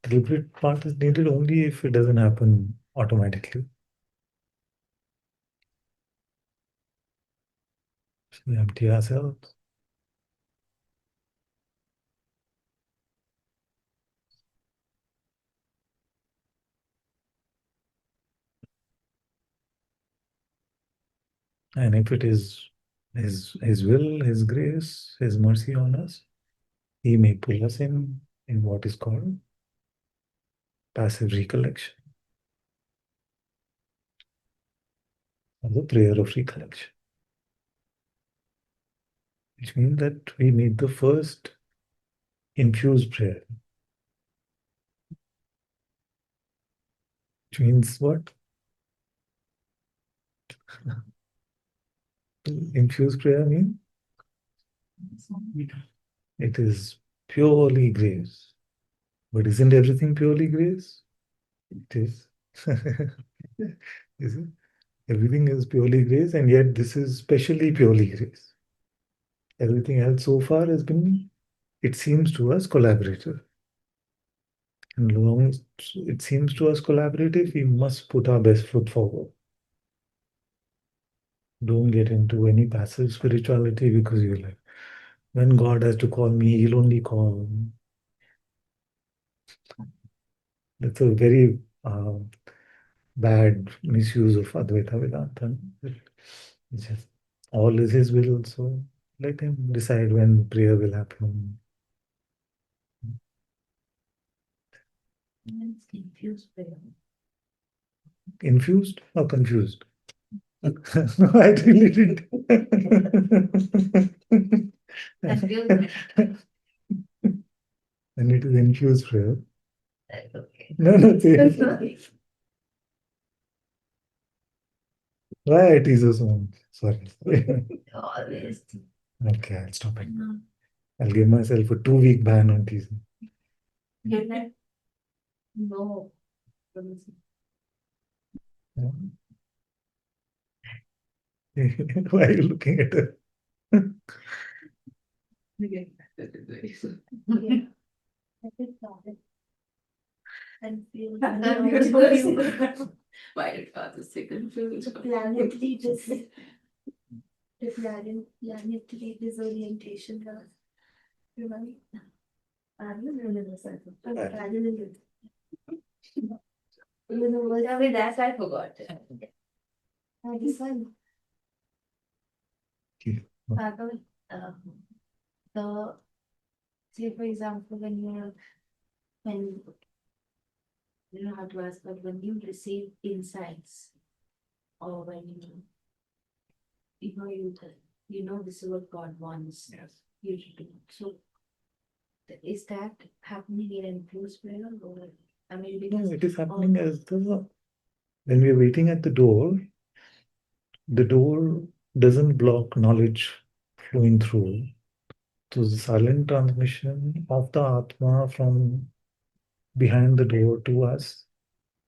Deliberate part is needed only if it doesn't happen automatically. So we empty ourselves. And if it is His will, His grace, His mercy on us, He may pull us in what is called passive recollection, or the prayer of recollection, which means that we need the first infused prayer, which means what? Infused prayer means It is purely grace. But isn't everything purely grace? It is. Is it? Everything is purely grace, and yet this is specially purely grace. Everything else so far has been, it seems to us, collaborative. And long as it seems to us collaborative, we must put our best foot forward. Don't get into any passive spirituality because you're like, when God has to call me, he'll only call. That's a very bad misuse of Advaita Vedanta. It's just all is his will, so let him decide when prayer will happen. And it's infused prayer. Infused or confused? No, I really didn't. Confused. And it is infused prayer. That's okay. No, say why it is a song. Sorry. Always. Okay, I'll stop it. I'll give myself a 2-week ban on teasing. No. Why are you looking at her? Yeah. I think about it. And feel Why did Father say confused? the planetary planetary disorientation. Remember? Parallel. Universe. I mean, that's I forgot. This one. Father, the say for example when you know how to ask, but when you receive insights or when you know this is what God wants you to do. So is that happening in infused prayer or I mean No, because it is happening as when we're waiting at the door doesn't block knowledge flowing through. So the silent transmission of the Atma from behind the door to us.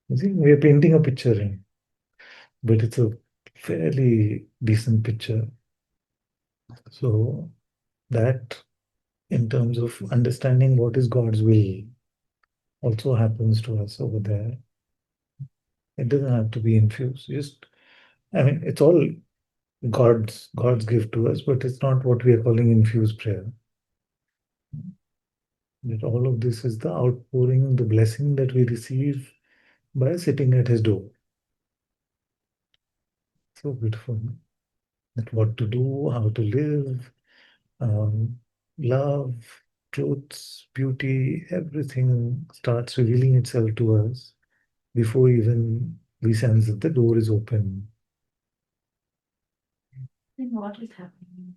You see, we are painting a picture in, but it's a fairly decent picture. So that, in terms of understanding what is God's will, also happens to us over there. It doesn't have to be infused. Just, I mean, it's all God's gift to us, but it's not what we are calling infused prayer. That all of this is the outpouring, the blessing that we receive by sitting at His door. So beautiful. That what to do, how to live, um, love, truths, beauty, everything starts revealing itself to us before even we sense that the door is open. then what is happening?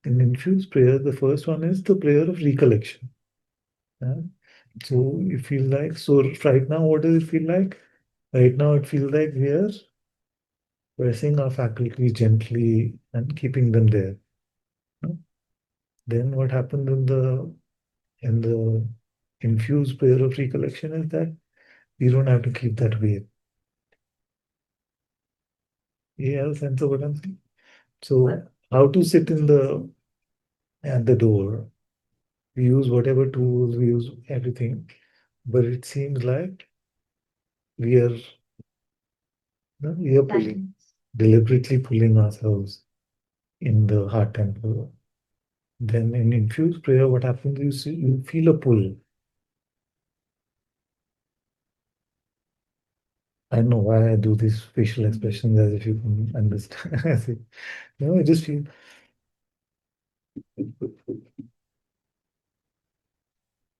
In infused prayer, the first one is the prayer of recollection. Yeah? So you feel like, so right now, what does it feel like? Right now, it feels like we are pressing our faculties gently and keeping them there. No? Then what happens in the infused prayer of recollection is that you don't have to keep that weight. You have a sense of what I'm saying? So how to sit at the door? We use whatever tools, we use everything, but it seems like we are we are deliberately pulling ourselves in the heart temple. Then in infused prayer, what happens? You feel a pull. I don't know why I do these facial expressions as if you can understand. I just feel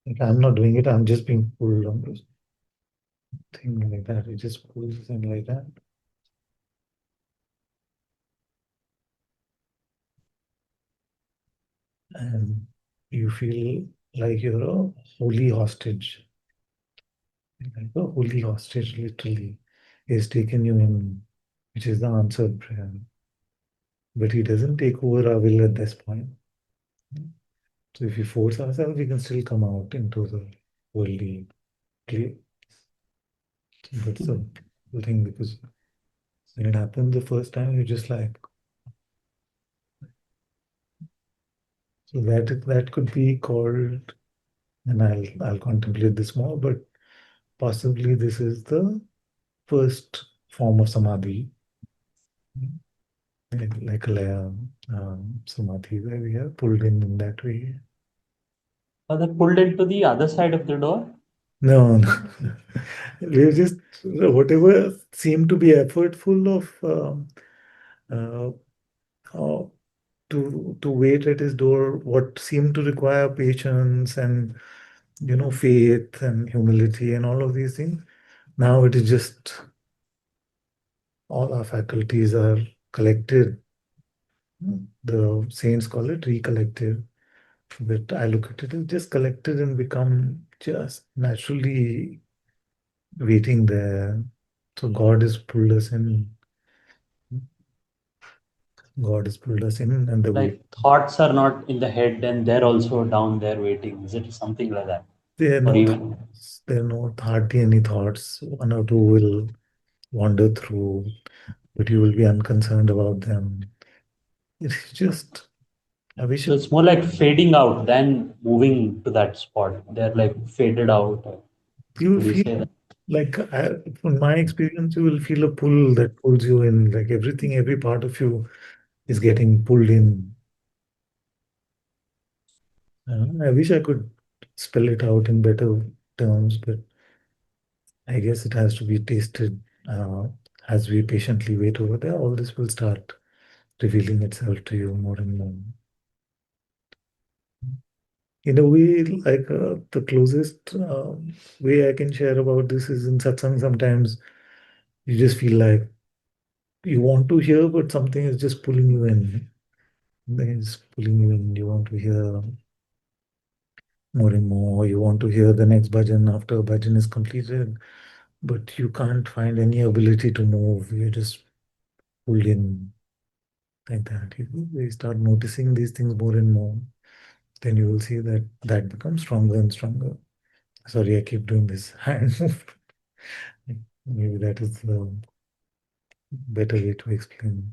like I'm not doing it. I'm just being pulled on this thing like that. It just pulls in like that. And you feel like you're a holy hostage. Like a holy hostage, literally, is taken you in, which is the answered prayer. but he doesn't take over our will at this point. So if we force ourselves, we can still come out into the worldly play. That's the thing, because when it happens the first time, you're just like, so that could be called, and I'll contemplate this more, but possibly this is the first form of samadhi, like a samadhi where we are pulled in that way. Are they pulled into the other side of the door? No, no. We're just whatever seemed to be effortful of uh, uh, to wait at his door, what seemed to require patience and faith and humility and all of these things. Now it is just all our faculties are collected. The saints call it recollected. But I look at it as just collected and become just naturally waiting there. So God has pulled us in. God has pulled us in, and the way Like thoughts are not in the head and they're also down there waiting. Is it something like that? there are Or no even thoughts. There are no hardly any thoughts. One or two will wander through, but you will be unconcerned about them. It's just, I wish so it's more like fading out than moving to that spot. They're like faded out. you will Would you feel say that? like, from my experience, you will feel a pull that pulls you in, like everything, every part of you is getting pulled in. I wish I could spell it out in better terms, but I guess it has to be tasted as we patiently wait over there. All this will start revealing itself to you more and more. In a way, like the closest way I can share about this is in satsang. Sometimes you just feel like you want to hear, but something is just pulling you in. It's pulling you in. You want to hear more and more. You want to hear the next bhajan after bhajan is completed, but you can't find any ability to move. You're just pulled in like that. You start noticing these things more and more. Then you will see that that becomes stronger and stronger. Sorry, I keep doing this hand move. Maybe that is the better way to explain.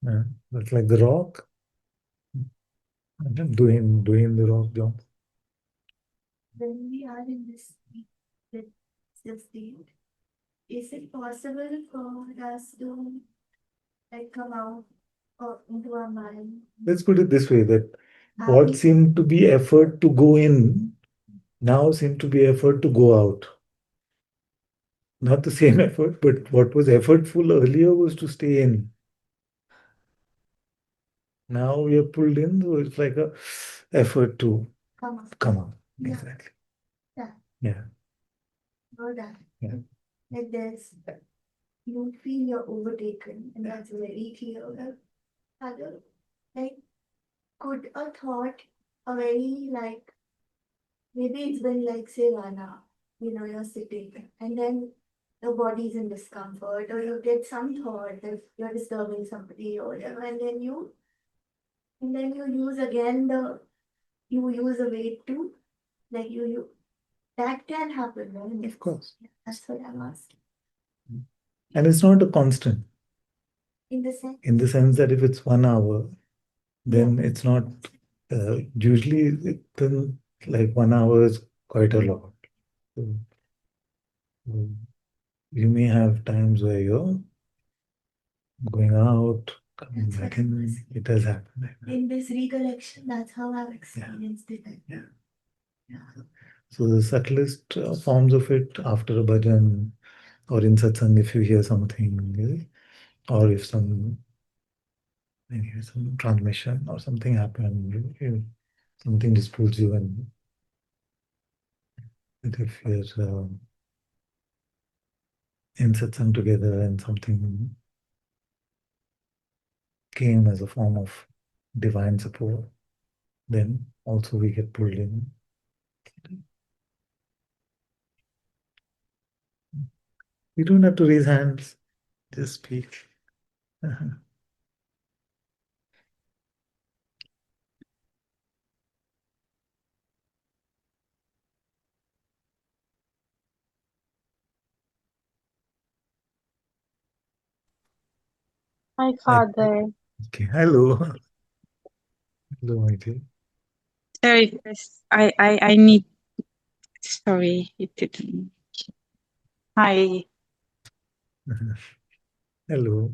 Yeah, that's like the rock. Doing the rock jump. When we are in this state, is it possible for us to like come out or into our mind? Let's put it this way, that Are what we seemed to be effort to go in now seemed to be effort to go out. Not the same effort, but what was effortful earlier was to stay in. Now we are pulled in, so it's like a effort to come out? come out. Yeah. Exactly. Yeah. Yeah. Or that? Yeah. Like there's, you feel you're overtaken, and that's very clear. Other, like, could a thought, a very like, maybe it's been like say 1 hour, you're sitting, and then the body's in discomfort, or you get some thought that you're disturbing somebody or whatever, and then you use again you use a weight too, like you that can happen, right? Of course. That's what I'm asking. And it's not a constant In the sense, in the sense that if it's 1 hour, then it's not, usually then like 1 hour is quite a lot. So, you may have times where you're going out, coming That's back what I'm in. asking. It does happen like that. In this recollection, that's how I've experienced it. Yeah. Yeah. So the subtlest forms of it after a bhajan or in satsang, if you hear something, or if some transmission or something happened, something disputes you, and if you're in satsang together and something came as a form of divine support, then also we get pulled in. You don't have to raise hands. Just speak. Hi, Father. Okay. Hello. Hello, my dear. Sorry, first, I need. Sorry, it didn't. Hi. Hello.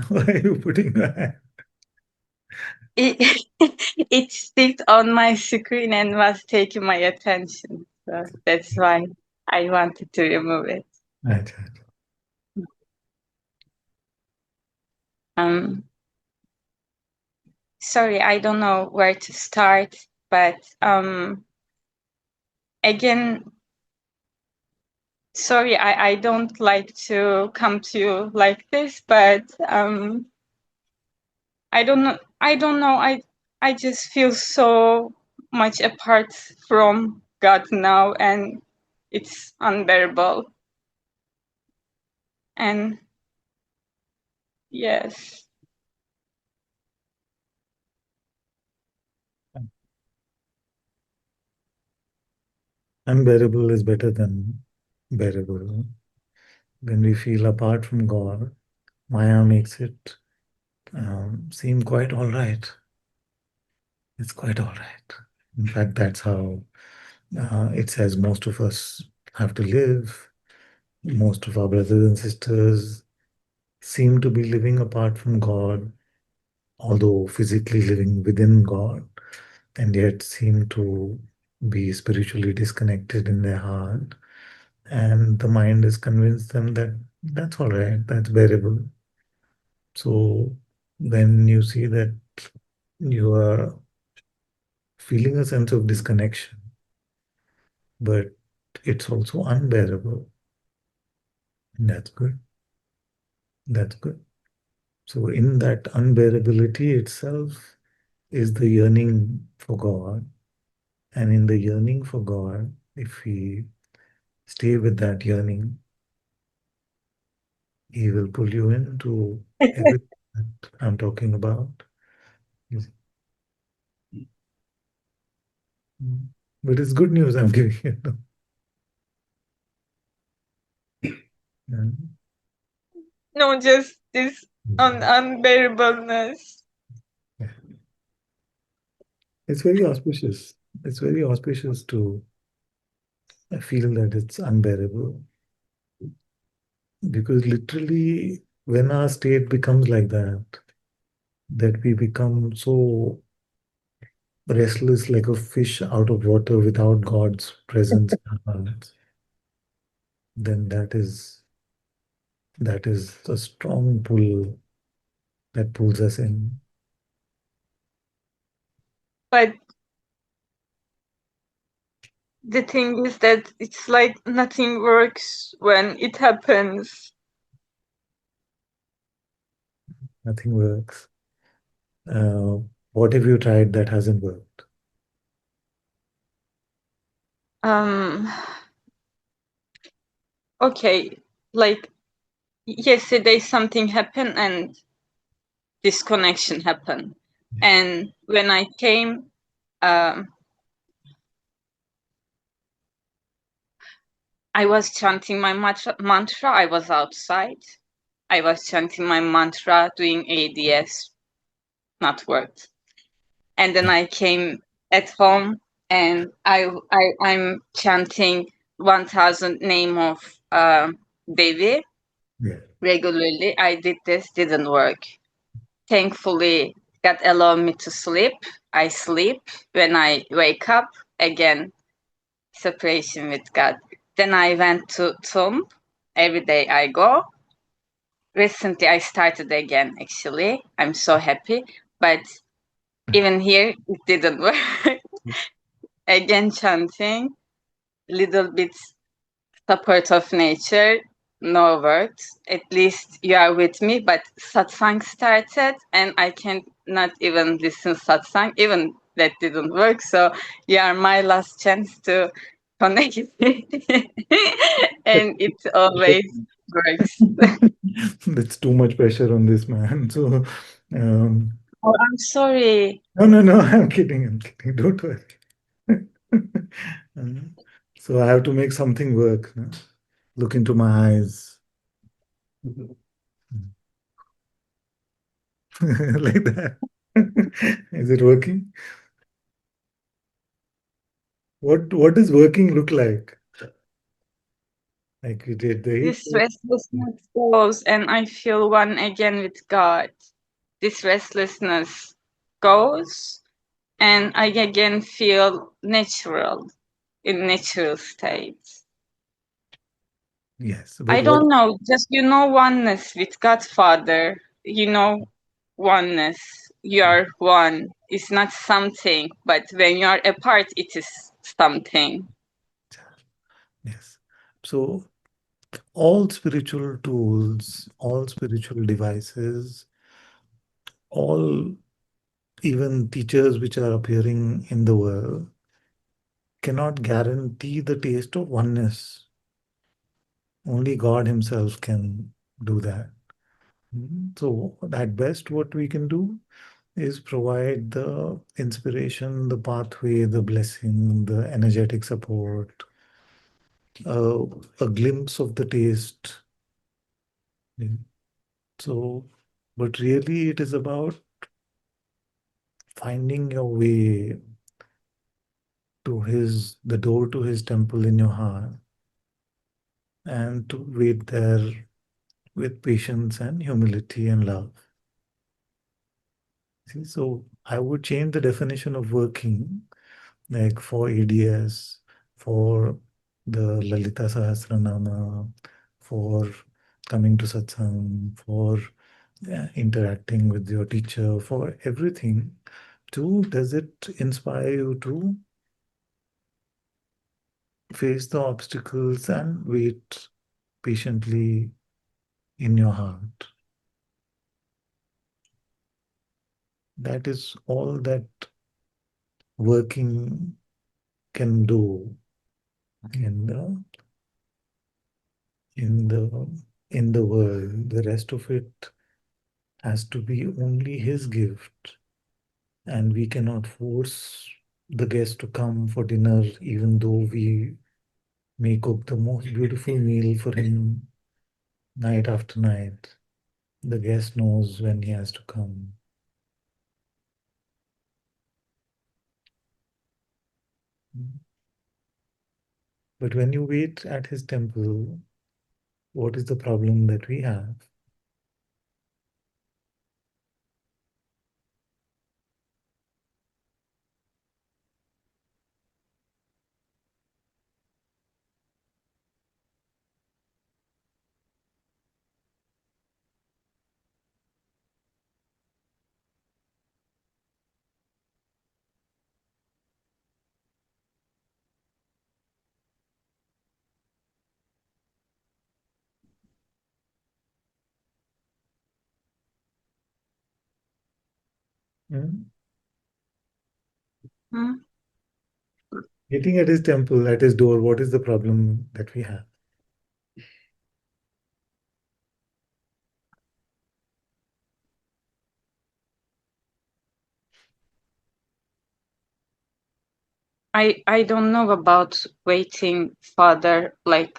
Why are you putting your hand? It, it sticked on my screen and was taking my attention. So that's why I wanted to remove it. Right. Um, sorry, I don't know where to start, but again, sorry, I don't like to come to you like this, but I don't know. I just feel so much apart from God now, and it's unbearable. And yes, Unbearable is better than bearable. When we feel apart from God, Maya makes it seem quite all right. It's quite all right. In fact, that's how it says most of us have to live. Most of our brothers and sisters seem to be living apart from God, although physically living within God, and yet seem to be spiritually disconnected in their heart. And the mind has convinced them that that's all right, that's bearable. So when you see that you are feeling a sense of disconnection, but it's also unbearable, that's good. That's good. So in that unbearability itself is the yearning for God. And in the yearning for God, if we stay with that yearning, He will pull you into everything that I'm talking about. Yes. But it's good news I'm giving you. Yeah. no, just this unbearableness. Yeah. It's very auspicious. It's very auspicious to feel that it's unbearable because literally, when our state becomes like that we become so restless like a fish out of water without God's presence in our hearts, then that is a strong pull that pulls us in. But the thing is that it's like nothing works when it happens. Nothing works. Uh, what have you tried that hasn't worked? Um, okay, like yesterday something happened and disconnection happened. And when I came, um, I was chanting my mantra. I was outside. I was chanting my mantra, doing ADS, not worked. And then I came at home and I'm chanting 1000 name of Devi Yeah. regularly. I did this, didn't work. Thankfully, God allowed me to sleep. I sleep. When I wake up, again, separation with God. Then I went to tomb. Every day I go. recently I started again, actually. I'm so happy. But even here, it didn't work. Again, chanting, little bit support of nature, no words. At least you are with me. But satsang started, and I cannot even listen satsang. Even that didn't work. So you are my last chance to connect, and it always works. That's too much pressure on this man. So, um, Oh, I'm sorry. no, I'm kidding. I'm kidding. Don't worry. Uh, so I have to make something work. No? Look into my eyes like that. Is it working? What does working look like? Like you did the This restlessness goes, and I feel one again with God. This restlessness goes, and I again feel natural, in natural state. yes, I but what? don't know, just oneness with Godfather. Oneness. You are one. It's not something, but when you are apart, it is something. Yes. So all spiritual tools, all spiritual devices, all even teachers which are appearing in the world cannot guarantee the taste of oneness. Only God Himself can do that. So, at best, what we can do is provide the inspiration, the pathway, the blessing, the energetic support, uh, a glimpse of the taste. So, but really, it is about finding your way to the door to His temple in your heart, and to wait there with patience and humility and love. See, so I would change the definition of working, like for ADS, for the Lalita Sahasranama, for coming to satsang, for interacting with your teacher, for everything. Too, does it inspire you to face the obstacles and wait patiently in your heart? That is all that working can do in the in the in the world. The rest of it has to be only His gift, and we cannot force the guest to come for dinner, even though we may cook the most beautiful meal for him night after night. The guest knows when he has to come. But when you wait at his temple, what is the problem that we have? Hmm? Hmm? Waiting at his temple, at his door, what is the problem that we have? I don't know about waiting, Father. Like,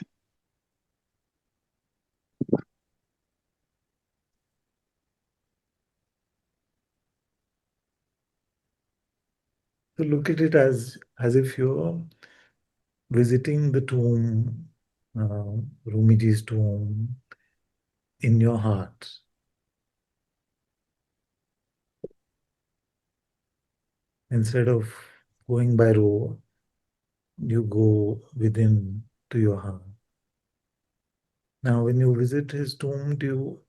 So look at it as if you're visiting the tomb, Rumiji's tomb, in your heart. Instead of going by road, you go within to your heart. Now, when you visit his tomb, do you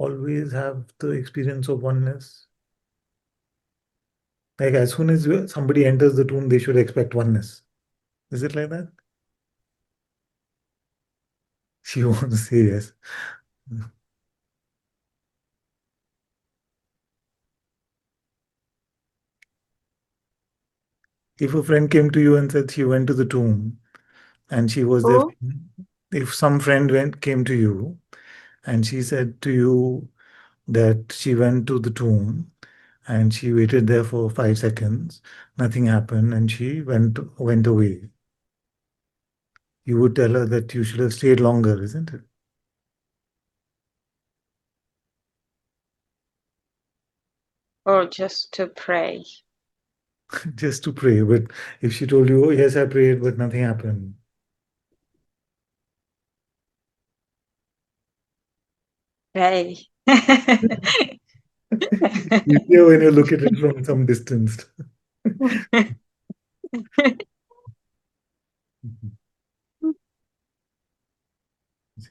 always have the experience of oneness? Like as soon as somebody enters the tomb, they should expect oneness. Is it like that? She wants to say yes. If a friend came to you and said she went to the tomb and she was there, Oh, if some friend came to you and she said to you that she went to the tomb and she waited there for 5 seconds, nothing happened, and she went away, you would tell her that you should have stayed longer, isn't it? or just to pray. Just to pray. But if she told you, oh, yes, I prayed, but nothing happened, Pray. easier when you look at it from some distance.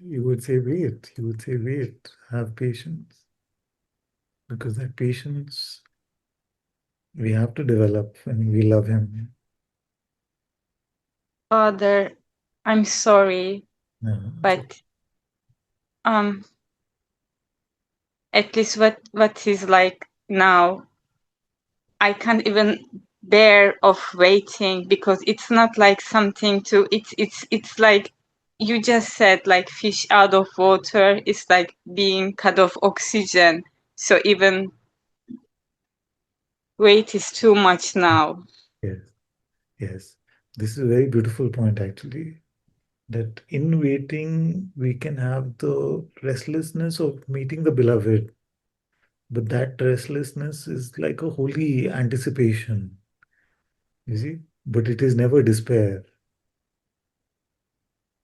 You would say, wait. You would say, wait, have patience. Because that patience we have to develop when we love Him. Father, I'm sorry, No, it's okay. but um, at least what is like now, I can't even bear of waiting because it's not like something to. It's like you just said, like fish out of water. It's like being cut off oxygen. So even wait is too much now. Yes, yes. This is a very beautiful point, actually. That in waiting, we can have the restlessness of meeting the beloved, but that restlessness is like a holy anticipation, you see? But it is never despair.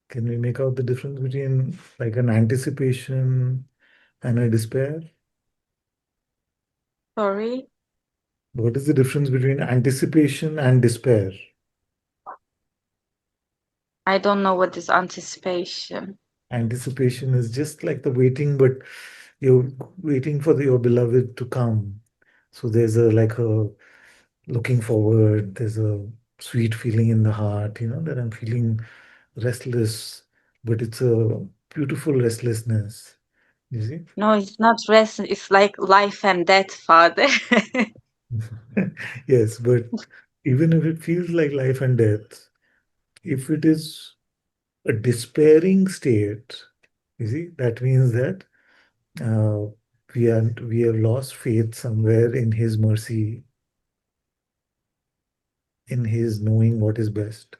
Can we make out the difference between like an anticipation and a despair? Sorry, What is the difference between anticipation and despair? I don't know what is anticipation. Anticipation is just like the waiting, but you're waiting for your beloved to come. So there's a like a looking forward, there's a sweet feeling in the heart, that I'm feeling restless, but it's a beautiful restlessness, you see? No, it's not rest. It's like life and death, Father. Yes, but even if it feels like life and death, if it is a despairing state, you see, that means that uh, we have lost faith somewhere in His mercy, in His knowing what is best.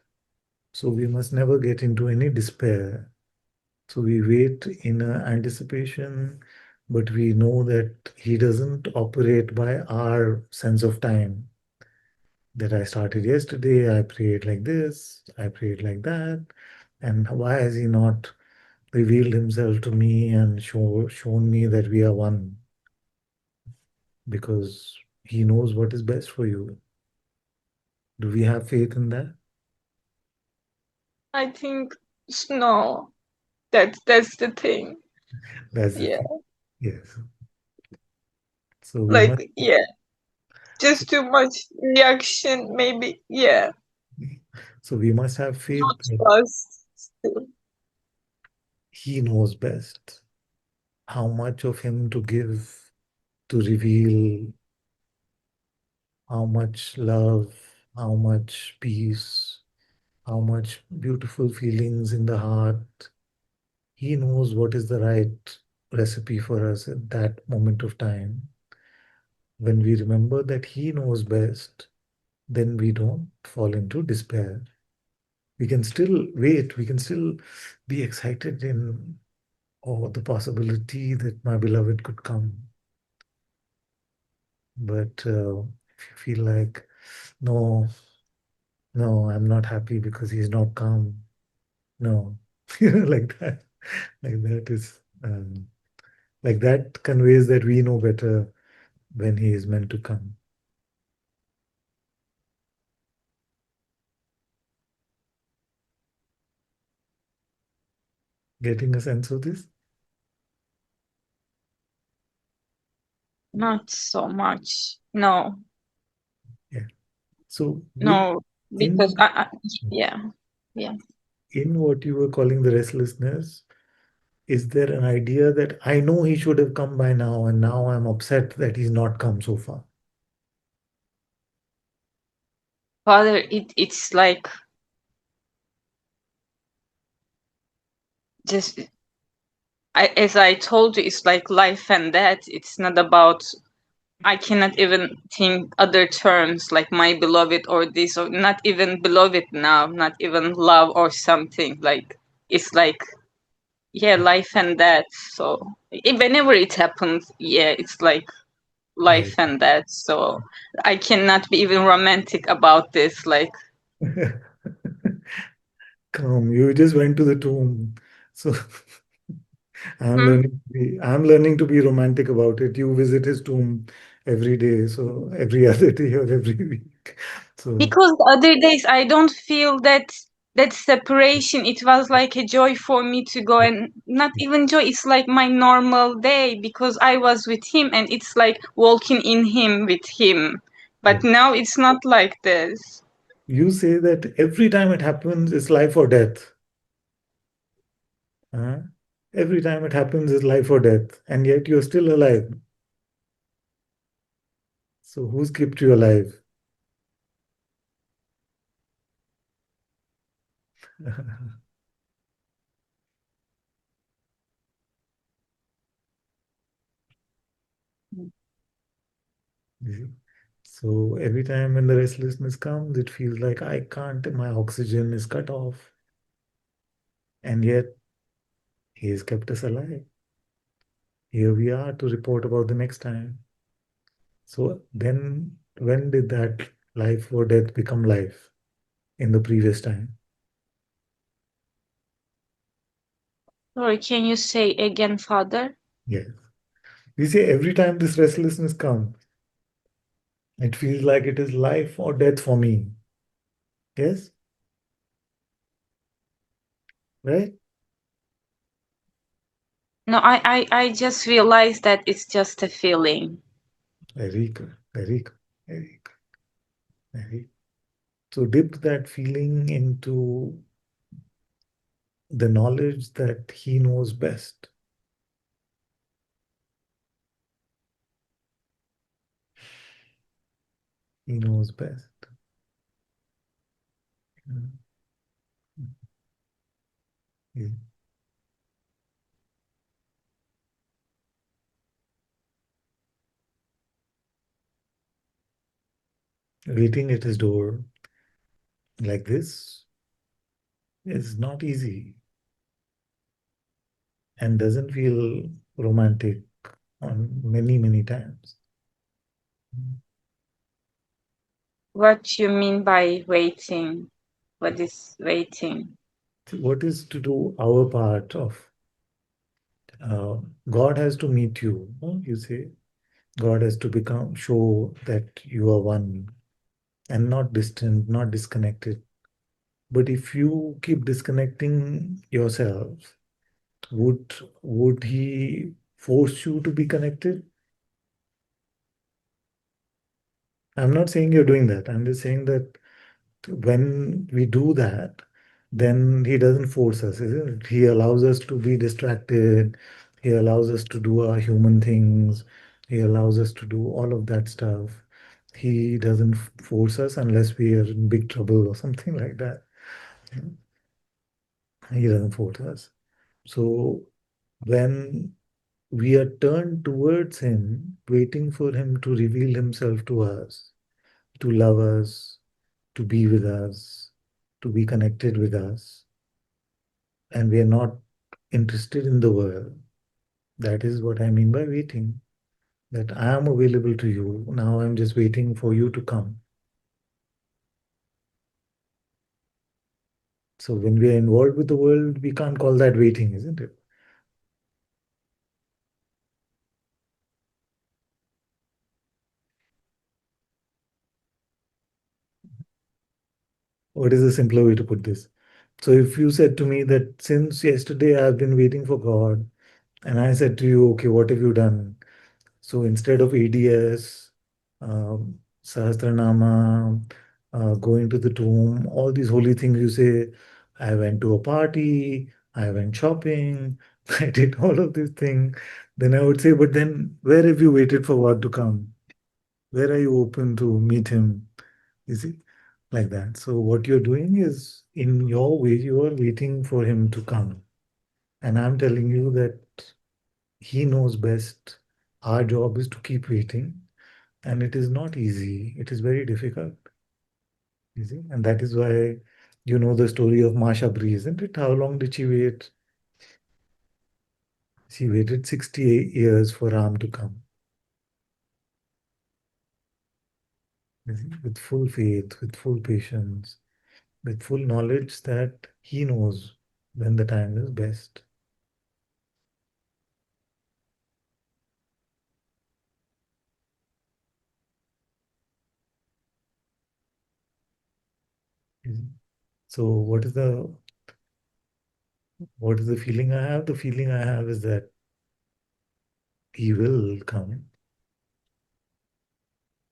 So we must never get into any despair. So we wait in anticipation, but we know that He doesn't operate by our sense of time. That I started yesterday, I prayed like this, I prayed like that, and why has He not revealed Himself to me and shown me that we are one? Because He knows what is best for you. Do we have faith in that? I think no. That's the thing. That's the Yeah, thing. Yes. So we must. like yeah, So, just too much reaction. Maybe yeah, so we must have faith not that trust. Still. He knows best how much of Him to give, to reveal how much love, how much peace, how much beautiful feelings in the heart. He knows what is the right recipe for us at that moment of time. When we remember that He knows best, then we don't fall into despair. We can still wait, we can still be excited in the possibility that my beloved could come. But if you feel like, no, no, I'm not happy because he's not come. No, like that. Like that is, like that conveys that we know better when he is meant to come. Getting a sense of this? Not so much. No, So no, because in yeah, yeah. in what you were calling the restlessness, is there an idea that I know he should have come by now, and now I'm upset that he's not come so far? Father, it's like just as I told you, it's like life and death. It's not about I cannot even think other terms like my beloved or this or not even beloved now, not even love or something. Like it's like yeah, life and death. So whenever it happens, yeah, it's like life Right. and death. So I cannot be even romantic about this. Like Come, you just went to the tomb. So hmm, I'm learning to be romantic about it. You visit his tomb every day, so every other day or every week. So because the other days I don't feel that separation. It was like a joy for me to go, and not even joy, it's like my normal day because I was with him and it's like walking in him with him, but now it's not like this. you say that every time it happens, it's life or death. Huh? Every time it happens, it's life or death, and yet you're still alive. So who's kept you alive? You see? So every time when the restlessness comes, it feels like I can't, my oxygen is cut off. And yet he has kept us alive. Here we are to report about the next time. So then when did that life or death become life in the previous time? Sorry, can you say again, Father? Yes. We say every time this restlessness comes, it feels like it is life or death for me. Yes? Right? No, I just realized that it's just a feeling. Very good. Very good. Very good. Very good. So dip that feeling into the knowledge that he knows best. He knows best. Mm. Yeah. Waiting at his door like this is not easy and doesn't feel romantic on many, many times. What you mean by waiting? What is waiting? What is to do our part of God has to meet you, no? You say God has to become show that you are one and not distant, not disconnected. But if you keep disconnecting yourself, would he force you to be connected? I'm not saying you're doing that. I'm just saying that when we do that, then he doesn't force us, isn't it? He allows us to be distracted. He allows us to do our human things. He allows us to do all of that stuff. He doesn't force us unless we are in big trouble or something like that. He doesn't force us. So when we are turned towards him, waiting for him to reveal himself to us, to love us, to be with us, to be connected with us, and we are not interested in the world. That is what I mean by waiting. That I am available to you. Now I'm just waiting for you to come. So when we are involved with the world, we can't call that waiting, isn't it? What is a simpler way to put this? So if you said to me that since yesterday I've been waiting for God, and I said to you, okay, what have you done? So instead of ADS, Sahasranama, going to the tomb, all these holy things you say, I went to a party, I went shopping, I did all of these things. Then I would say, but then where have you waited for God to come? Where are you open to meet Him? You see, like that. So what you're doing is, in your way, you are waiting for Him to come. And I'm telling you that He knows best. Our job is to keep waiting. And it is not easy. It is very difficult. You see? And that is why you know the story of Masha Bri, isn't it? How long did she wait? She waited 68 years for Ram to come. You see? With full faith, with full patience, with full knowledge that he knows when the time is best. You see? So what is the feeling I have? The feeling I have is that he will come.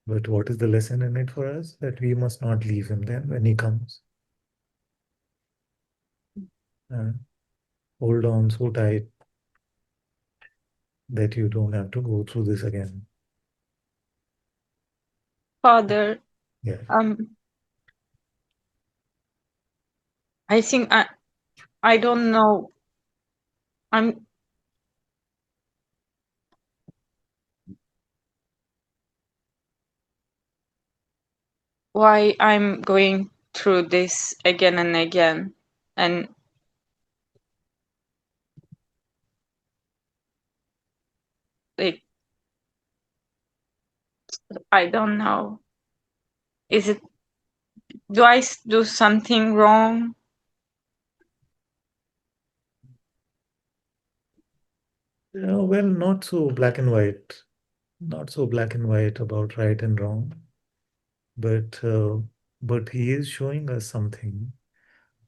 But what is the lesson in it for us? That we must not leave him then when he comes. Uh, hold on so tight that you don't have to go through this again. Father, Yeah. I think I don't know. I'm why I'm going through this again and again, and like I don't know. Is it, do I do something wrong? Well, not so black and white. Not so black and white about right and wrong. But he is showing us something.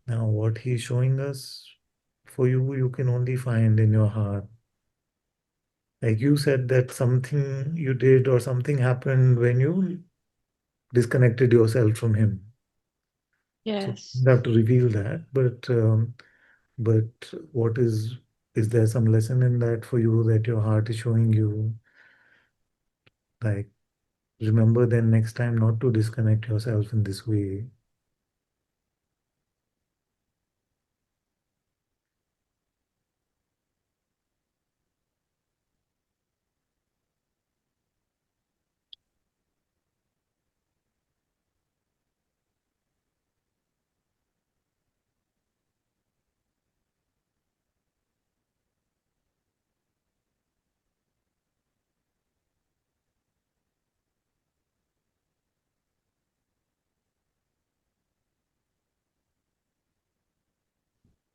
Now, what he is showing us for you, you can only find in your heart. Like you said that something you did or something happened when you disconnected yourself from him. So Yes. you have to reveal that. But what is there some lesson in that for you that your heart is showing you? Like, remember then next time not to disconnect yourself in this way.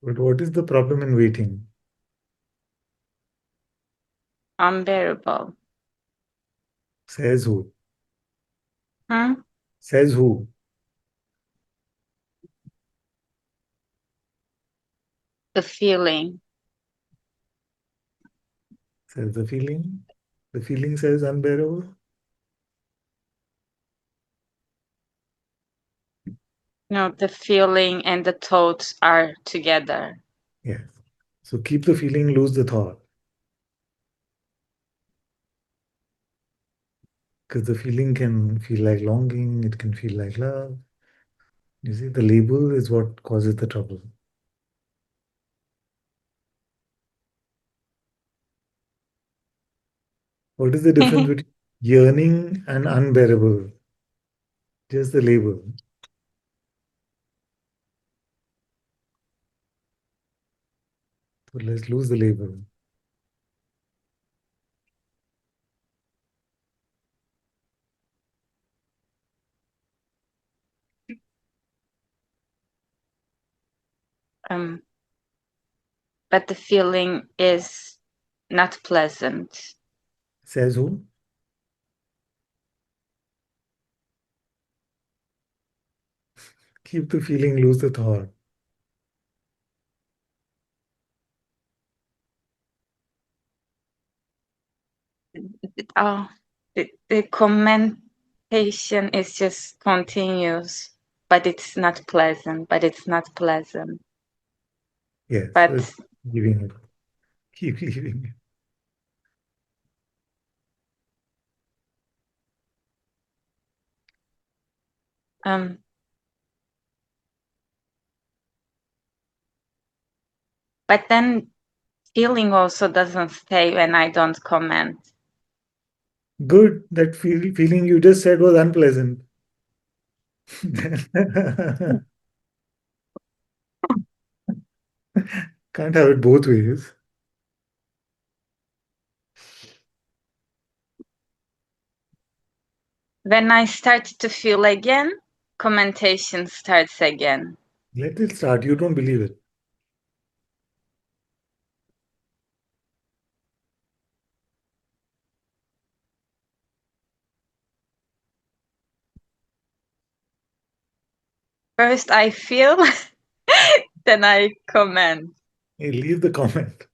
But what is the problem in waiting? Unbearable. Says who? Hmm? Says who? The feeling. Says the feeling. The feeling says unbearable. No, the feeling and the thoughts are together. Yes. So keep the feeling, lose the thought. Because the feeling can feel like longing, it can feel like love. You see, the label is what causes the trouble. What is the difference between yearning and unbearable? Just the label. So let's lose the label. um, but the feeling is not pleasant. Says who? Keep the feeling, lose the thought. Oh, the commentation is just continuous, but it's not pleasant. But it's not pleasant. Yes, But leaving it. Keep leaving it. um, but then feeling also doesn't stay when I don't comment. Good. That feeling you just said was unpleasant. Can't have it both ways. When I start to feel again, commentation starts again. Let it start. You don't believe it. First I feel, then I comment. Hey, leave the comment.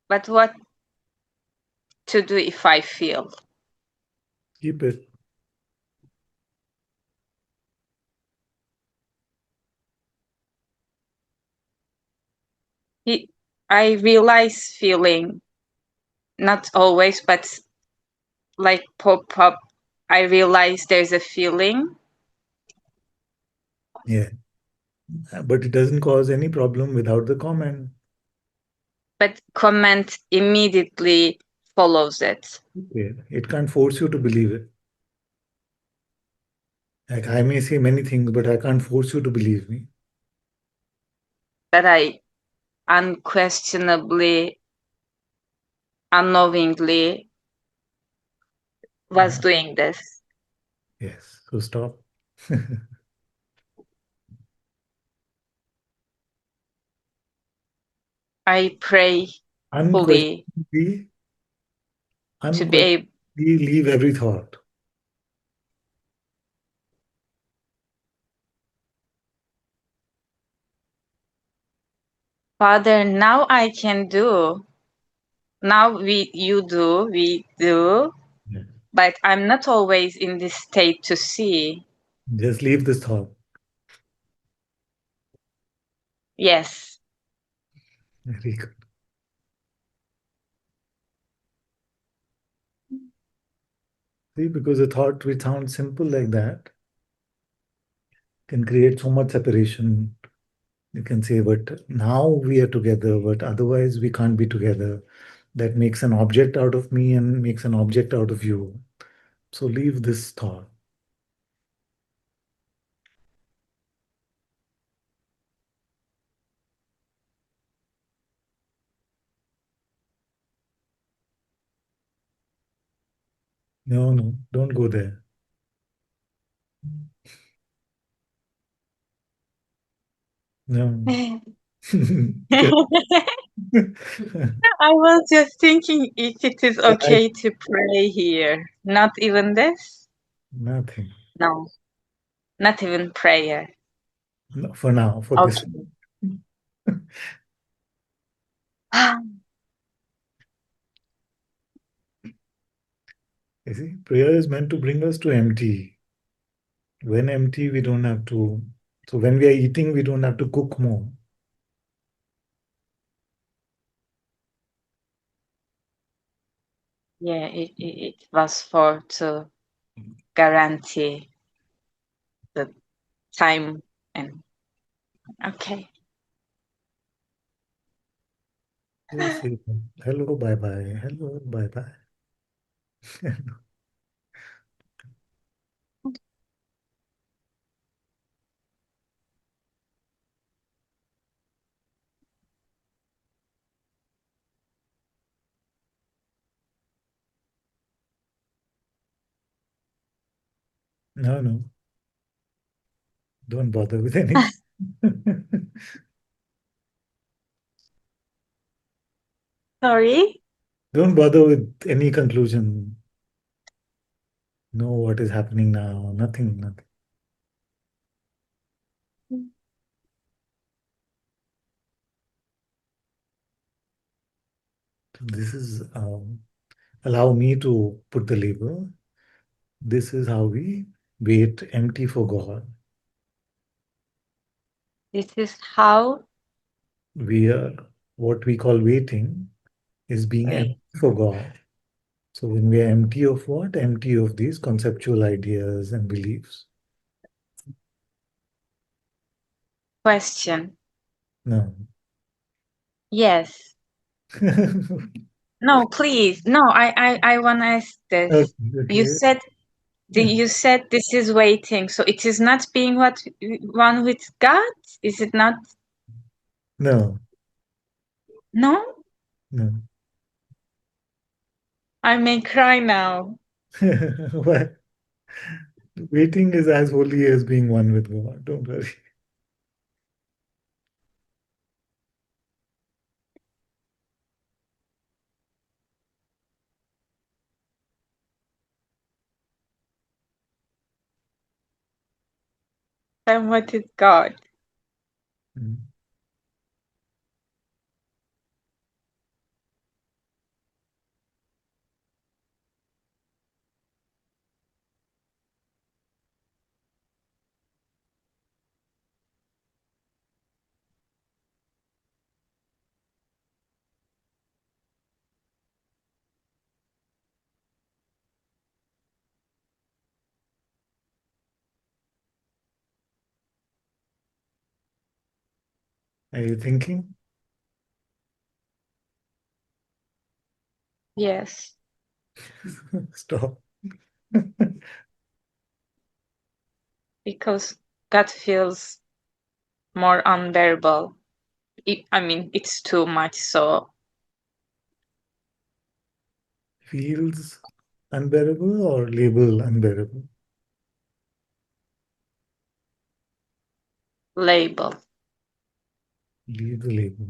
But what to do if I feel? Keep it. I realize feeling, not always, but like pop up, I realize there's a feeling, Yeah. But it doesn't cause any problem without the comment. but comment immediately follows it. Yeah. It can't force you to believe it. Like I may say many things, but I can't force you to believe me. That I unquestionably, unknowingly was doing this. Yes. So stop. I pray fully Unquestionably, to be able. leave every thought. Father, now I can do. Now you do, we do, Yeah. but I'm not always in this state to see. Just leave this thought. Yes. Very good. See, because a thought which sounds simple like that can create so much separation. You can say, but now we are together, but otherwise we can't be together. That makes an object out of me and makes an object out of you. So leave this thought. No, no, don't go there. No. Because I was just thinking if it is I, okay to pray here. Not even this? nothing. No, not even prayer. No, for now, for this. Okay. You see, prayer is meant to bring us to empty. When empty, we don't have to. So when we are eating, we don't have to cook more. Yeah, it was for to guarantee the time and okay. Just say hello, bye bye. Hello, bye bye. No, no, don't bother with anything. Sorry? Don't bother with any conclusion. Know what is happening now. Nothing, nothing. This is, allow me to put the label. This is how we wait empty for God. This is how We are, what we call waiting is being we empty for God. So when we are empty of what? Empty of these conceptual ideas and beliefs. question. No. Yes. No, please. No, I want to ask Okay, this. You okay. said you said this is waiting, so it is not being one with God? Is it not? No, No? no. I may cry now. Why? Waiting is as holy as being one with God. Don't worry. Then what is God? Mm. Are you thinking? Yes, Stop. because God feels more unbearable. I mean, it's too much, so Feels unbearable or label unbearable? label. Leave the label.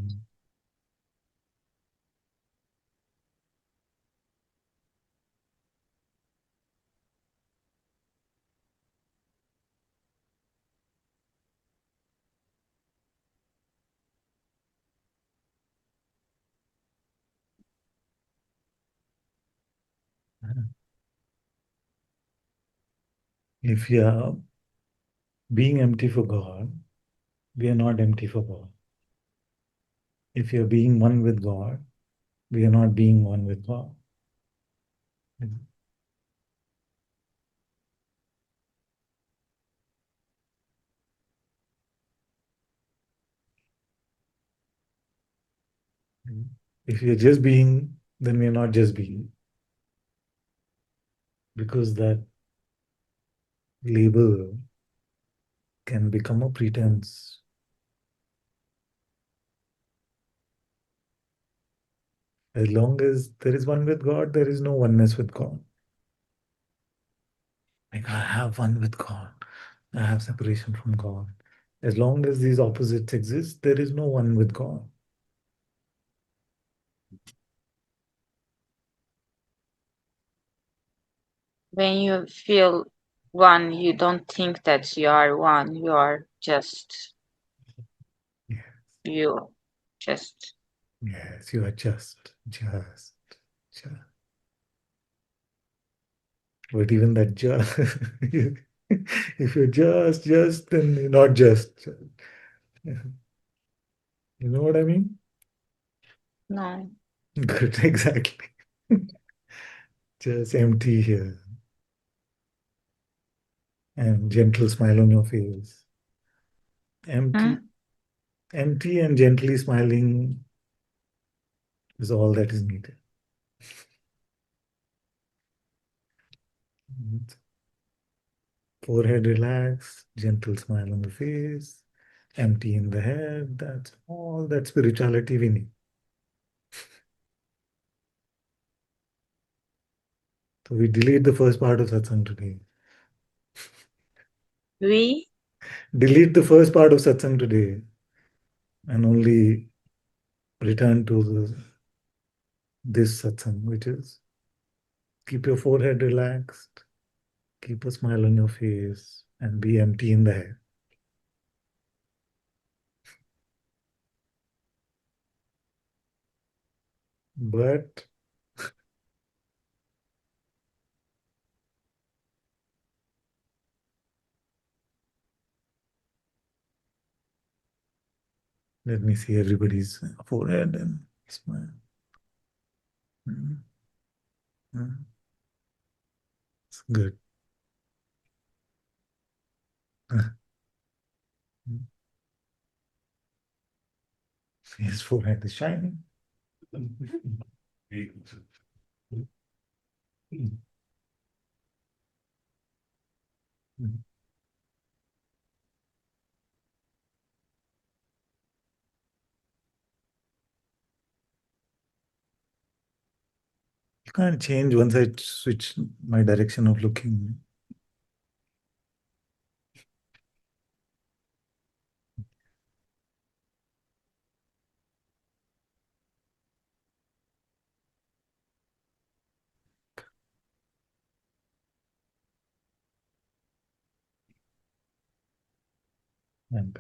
If you are being empty for God, we are not empty for God. If you're being one with God, we are not being one with God. If you're just being, then we're not just being. Because that label can become a pretense. As long as there is one with God, there is no oneness with God. Like I have one with God, I have separation from God. As long as these opposites exist, there is no one with God. When you feel one, you don't think that you are one. You are just Yeah. you. Just Yes, you are just. But even that just, if you're just, then you're not just. You know what I mean? no. Good, exactly. Just empty here and gentle smile on your face. Empty, Hmm? empty and gently smiling is all that is needed. Forehead relaxed, gentle smile on the face, empty in the head. That's all that spirituality we need. So we delete the first part of satsang today. We Delete the first part of satsang today and only return to this satsang, which is keep your forehead relaxed, keep a smile on your face, and be empty in the head. But let me see everybody's forehead and smile. Mm, mm. It's good. His forehead is shining. You can't change once I switch my direction of looking. And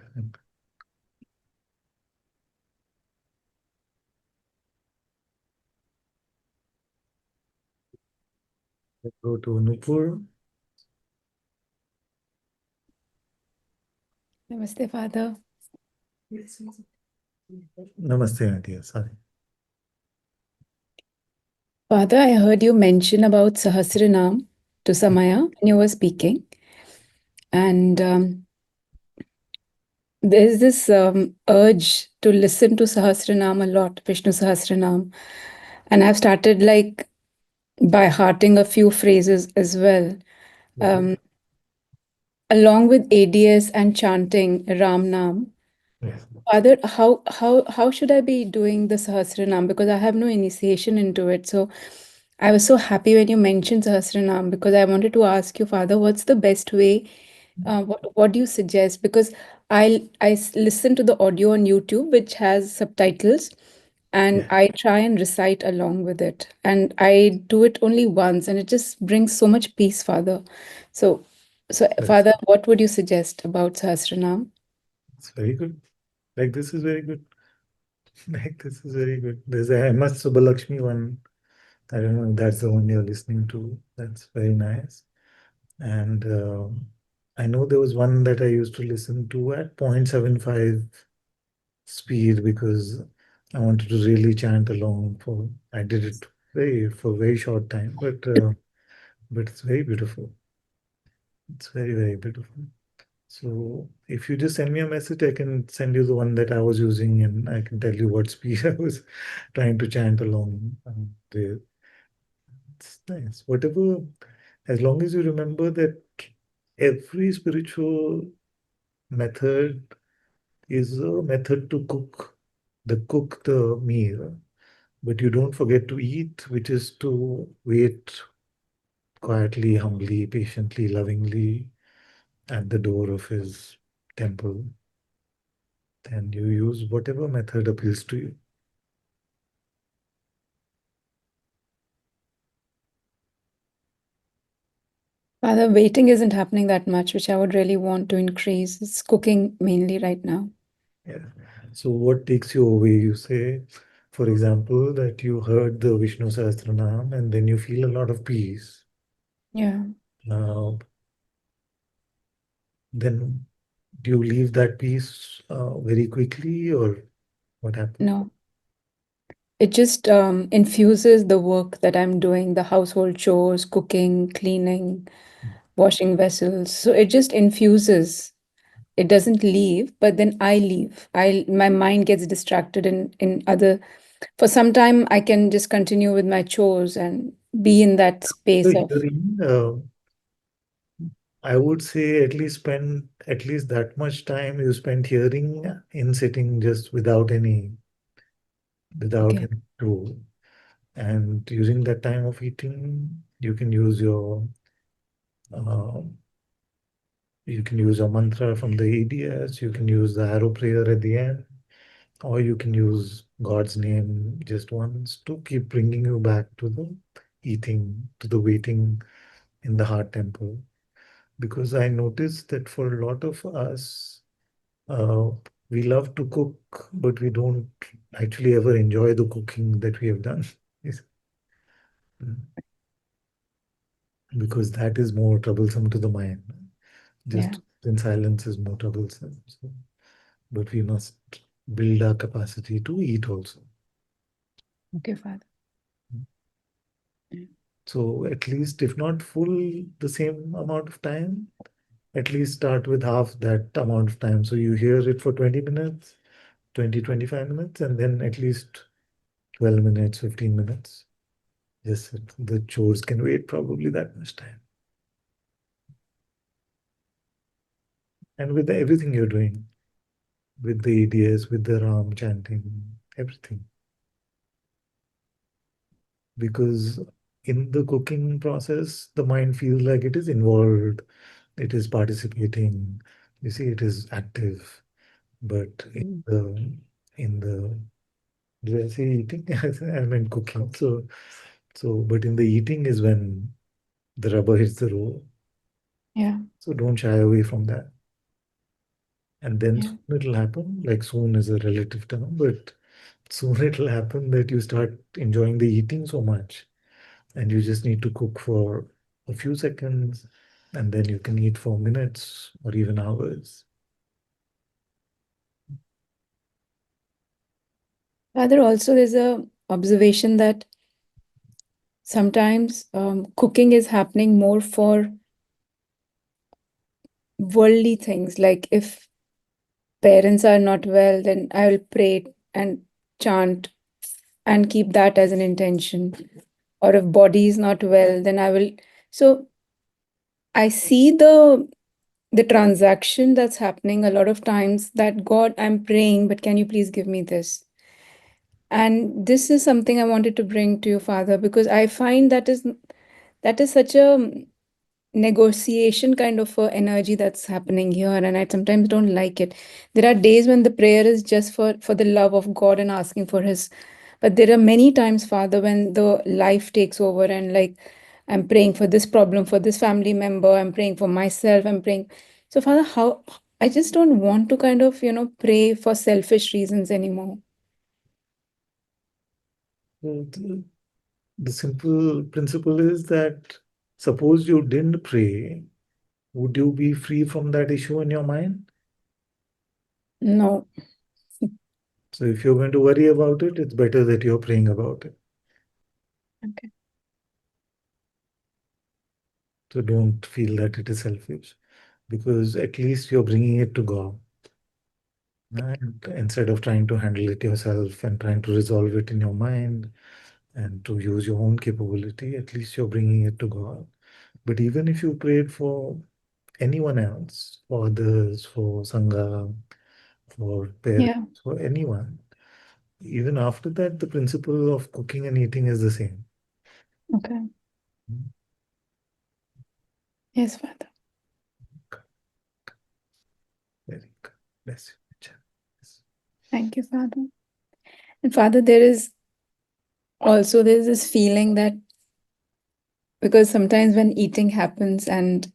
go to Nupur. Namaste, Father. Namaste, Nadia. Sorry. Father, I heard you mention about Sahasranam to Samaya when you were speaking. And there's this urge to listen to Sahasranam a lot, Vishnu Sahasranam. And I've started like by hearting a few phrases as well. Um, along with ADS and chanting Ram Nam. Yes. Father, how should I be doing the Sahasranam? Because I have no initiation into it. So I was so happy when you mentioned Sahasranam because I wanted to ask you, Father, what's the best way? What do you suggest? Because listen to the audio on YouTube, which has subtitles, and Yeah. I try and recite along with it. And I do it only once, and it just brings so much peace, Father. So, That's, Father, what would you suggest about Sahasranam? it's very good. Like this is very good. Like this is very good. There's a MS Subbalakshmi one. I don't know if that's the one you're listening to. That's very nice. And I know there was one that I used to listen to at 0.75 speed because I wanted to really chant along for. I did it for very short time, but it's very beautiful. It's very, very beautiful. So if you just send me a message, I can send you the one that I was using, and I can tell you what speed I was trying to chant along there. It's nice. Whatever, as long as you remember that every spiritual method is a method to cook the meal, but you don't forget to eat, which is to wait quietly, humbly, patiently, lovingly at the door of his temple. Then you use whatever method appeals to you. Father, waiting isn't happening that much, which I would really want to increase. It's cooking mainly right now. Yeah. So what takes you away? You say, for example, that you heard the Vishnu Sahasranam and then you feel a lot of peace. Yeah. Uh, then do you leave that peace very quickly, or what happens? No. It just infuses the work that I'm doing, the household chores, cooking, cleaning, washing vessels. So it just infuses. It doesn't leave, but then I leave. My mind gets distracted in other. For some time, I can just continue with my chores and be in that So space of. hearing, I would say at least spend at least that much time you spend hearing in sitting just without Okay. any tool. And using that time of eating, uh, you can use a mantra from the ADS, you can use the arrow prayer at the end, or you can use God's name just once to keep bringing you back to the eating, to the waiting in the heart temple. Because I noticed that for a lot of us, uh, we love to cook, but we don't actually ever enjoy the cooking that we have done. Yes. Because that is more troublesome to the mind. Yeah. Just in silence is more troublesome. So, but we must build our capacity to eat also. Okay, Father. So at least, if not full the same amount of time, at least start with half that amount of time. So you hear it for 20 minutes, 20, 25 minutes, and then at least 12 minutes, 15 minutes. Yes, the chores can wait probably that much time. And with everything you're doing, with the EDS, with the Ram chanting, everything. Because in the cooking process, the mind feels like it is involved, it is participating, you see, it is active. But in the did I say eating? I meant cooking. But in the eating is when the rubber hits the road. Yeah. So don't shy away from that. And then Yeah. soon it'll happen. Like soon is a relative term, but soon it'll happen that you start enjoying the eating so much, and you just need to cook for a few seconds, and then you can eat for minutes or even hours. Father, also there's a observation that sometimes cooking is happening more for worldly things. Like if parents are not well, then I will pray and chant and keep that as an intention. Or if body is not well, then I will. So I see the transaction that's happening a lot of times, that God, I'm praying, but can you please give me this? And this is something I wanted to bring to you, Father, because I find that is such a negotiation kind of energy that's happening here, and I sometimes don't like it. There are days when the prayer is just for the love of God and asking for his, but there are many times, Father, when the life takes over, and like I'm praying for this problem, for this family member, I'm praying for myself, I'm praying. So Father, how I just don't want to kind of pray for selfish reasons anymore. So the simple principle is that suppose you didn't pray, would you be free from that issue in your mind? No. So if you're going to worry about it, it's better that you're praying about it. Okay. So don't feel that it is selfish, because at least you're bringing it to God. And instead of trying to handle it yourself and trying to resolve it in your mind and to use your own capability, at least you're bringing it to God. But even if you prayed for anyone else, for others, for Sangha, for parents, Yeah. for anyone, even after that, the principle of cooking and eating is the same. Okay. Yes, Father. Very good. Bless you. Yes. Thank you, Father. And Father, there's this feeling that, because sometimes when eating happens and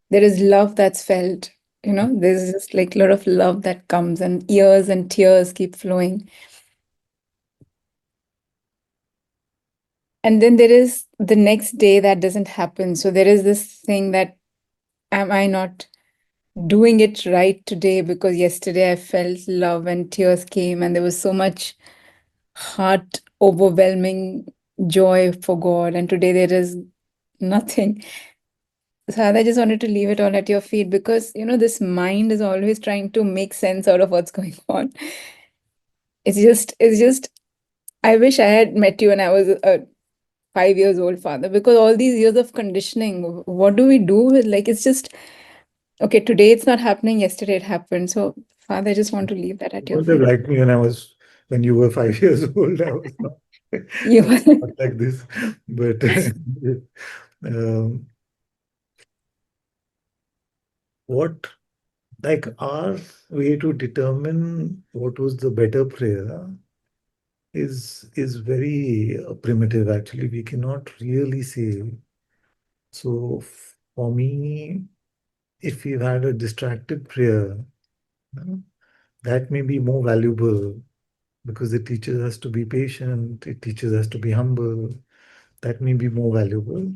there is love that's felt, there's just like a lot of love that comes, and ears and tears keep flowing. And then there is the next day that doesn't happen. So there is this thing that, am I not doing it right today? Because yesterday I felt love and tears came, and there was so much heart overwhelming joy for God. And today there is nothing. So I just wanted to leave it all at your feet, because this mind is always trying to make sense out of what's going on. It's just I wish I had met you when I was 5 years old, Father, because all these years of conditioning, what do we do with, like, it's just okay, today it's not happening, yesterday it happened. So Father, I just want to leave that You at your must have feet. liked me when you were 5 years old. I was not, You I was not like this. But um, what, like, our way to determine what was the better prayer is very primitive, actually. We cannot really say. So for me, if we've had a distracted prayer, that may be more valuable because it teaches us to be patient, it teaches us to be humble. That may be more valuable.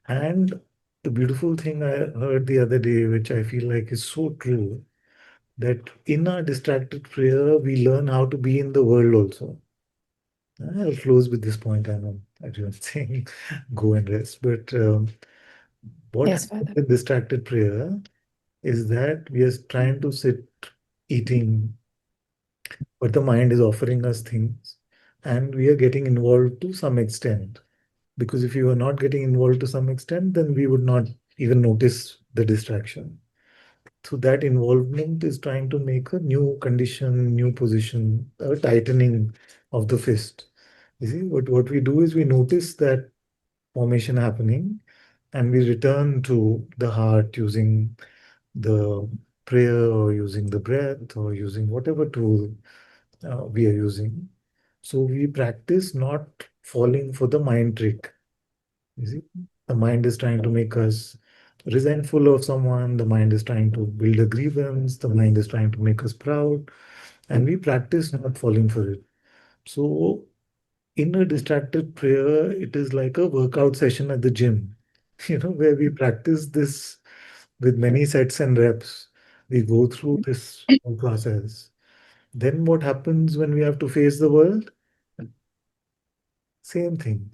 And the beautiful thing I heard the other day, which I feel like is so true, that in our distracted prayer, we learn how to be in the world also. I'll close with this point. I know everyone's saying go and rest, but what Yes, happens Father. in distracted prayer is that we are trying to sit eating, but the mind is offering us things, and we are getting involved to some extent. Because if you are not getting involved to some extent, then we would not even notice the distraction. So that involvement is trying to make a new condition, new position, a tightening of the fist. You see, what we do is we notice that formation happening and we return to the heart using the prayer or using the breath or using whatever tool we are using. So we practice not falling for the mind trick. You see, the mind is trying to make us resentful of someone, the mind is trying to build a grievance, the mind is trying to make us proud, and we practice not falling for it. So, in a distracted prayer, it is like a workout session at the gym, where we practice this with many sets and reps. We go through this whole process. Then, what happens when we have to face the world? Same thing.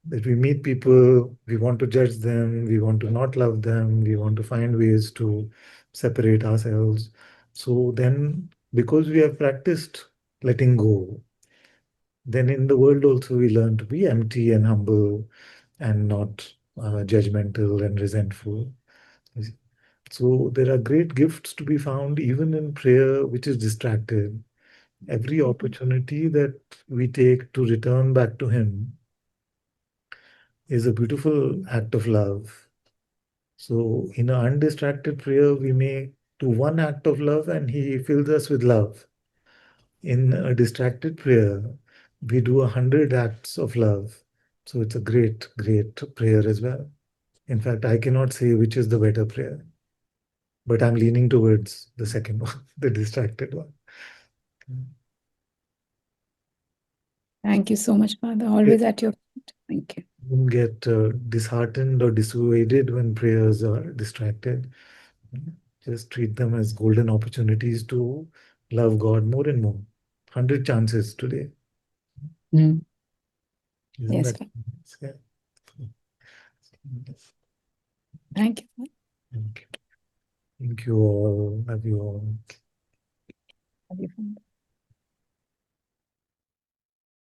That we meet people, we want to judge them, we want to not love them, we want to find ways to separate ourselves. So then, because we have practiced letting go, then in the world also we learn to be empty and humble and not judgmental and resentful. So there are great gifts to be found even in prayer, which is distracted. Every opportunity that we take to return back to Him is a beautiful act of love. So, in an undistracted prayer, we may do one act of love and He fills us with love. In a distracted prayer, we do 100 acts of love. So, it's a great, great prayer as well. In fact, I cannot say which is the better prayer, but I'm leaning towards the second one, the distracted one. Thank you so much, Father. Always at your feet. Thank you. Don't get disheartened or dissuaded when prayers are distracted. Just treat them as golden opportunities to love God more and more. 100 chances today. Mm. Isn't Yes, that? Father. Yeah. Thank you, Father. Thank you. Thank you all. Love you all. Love you, Father.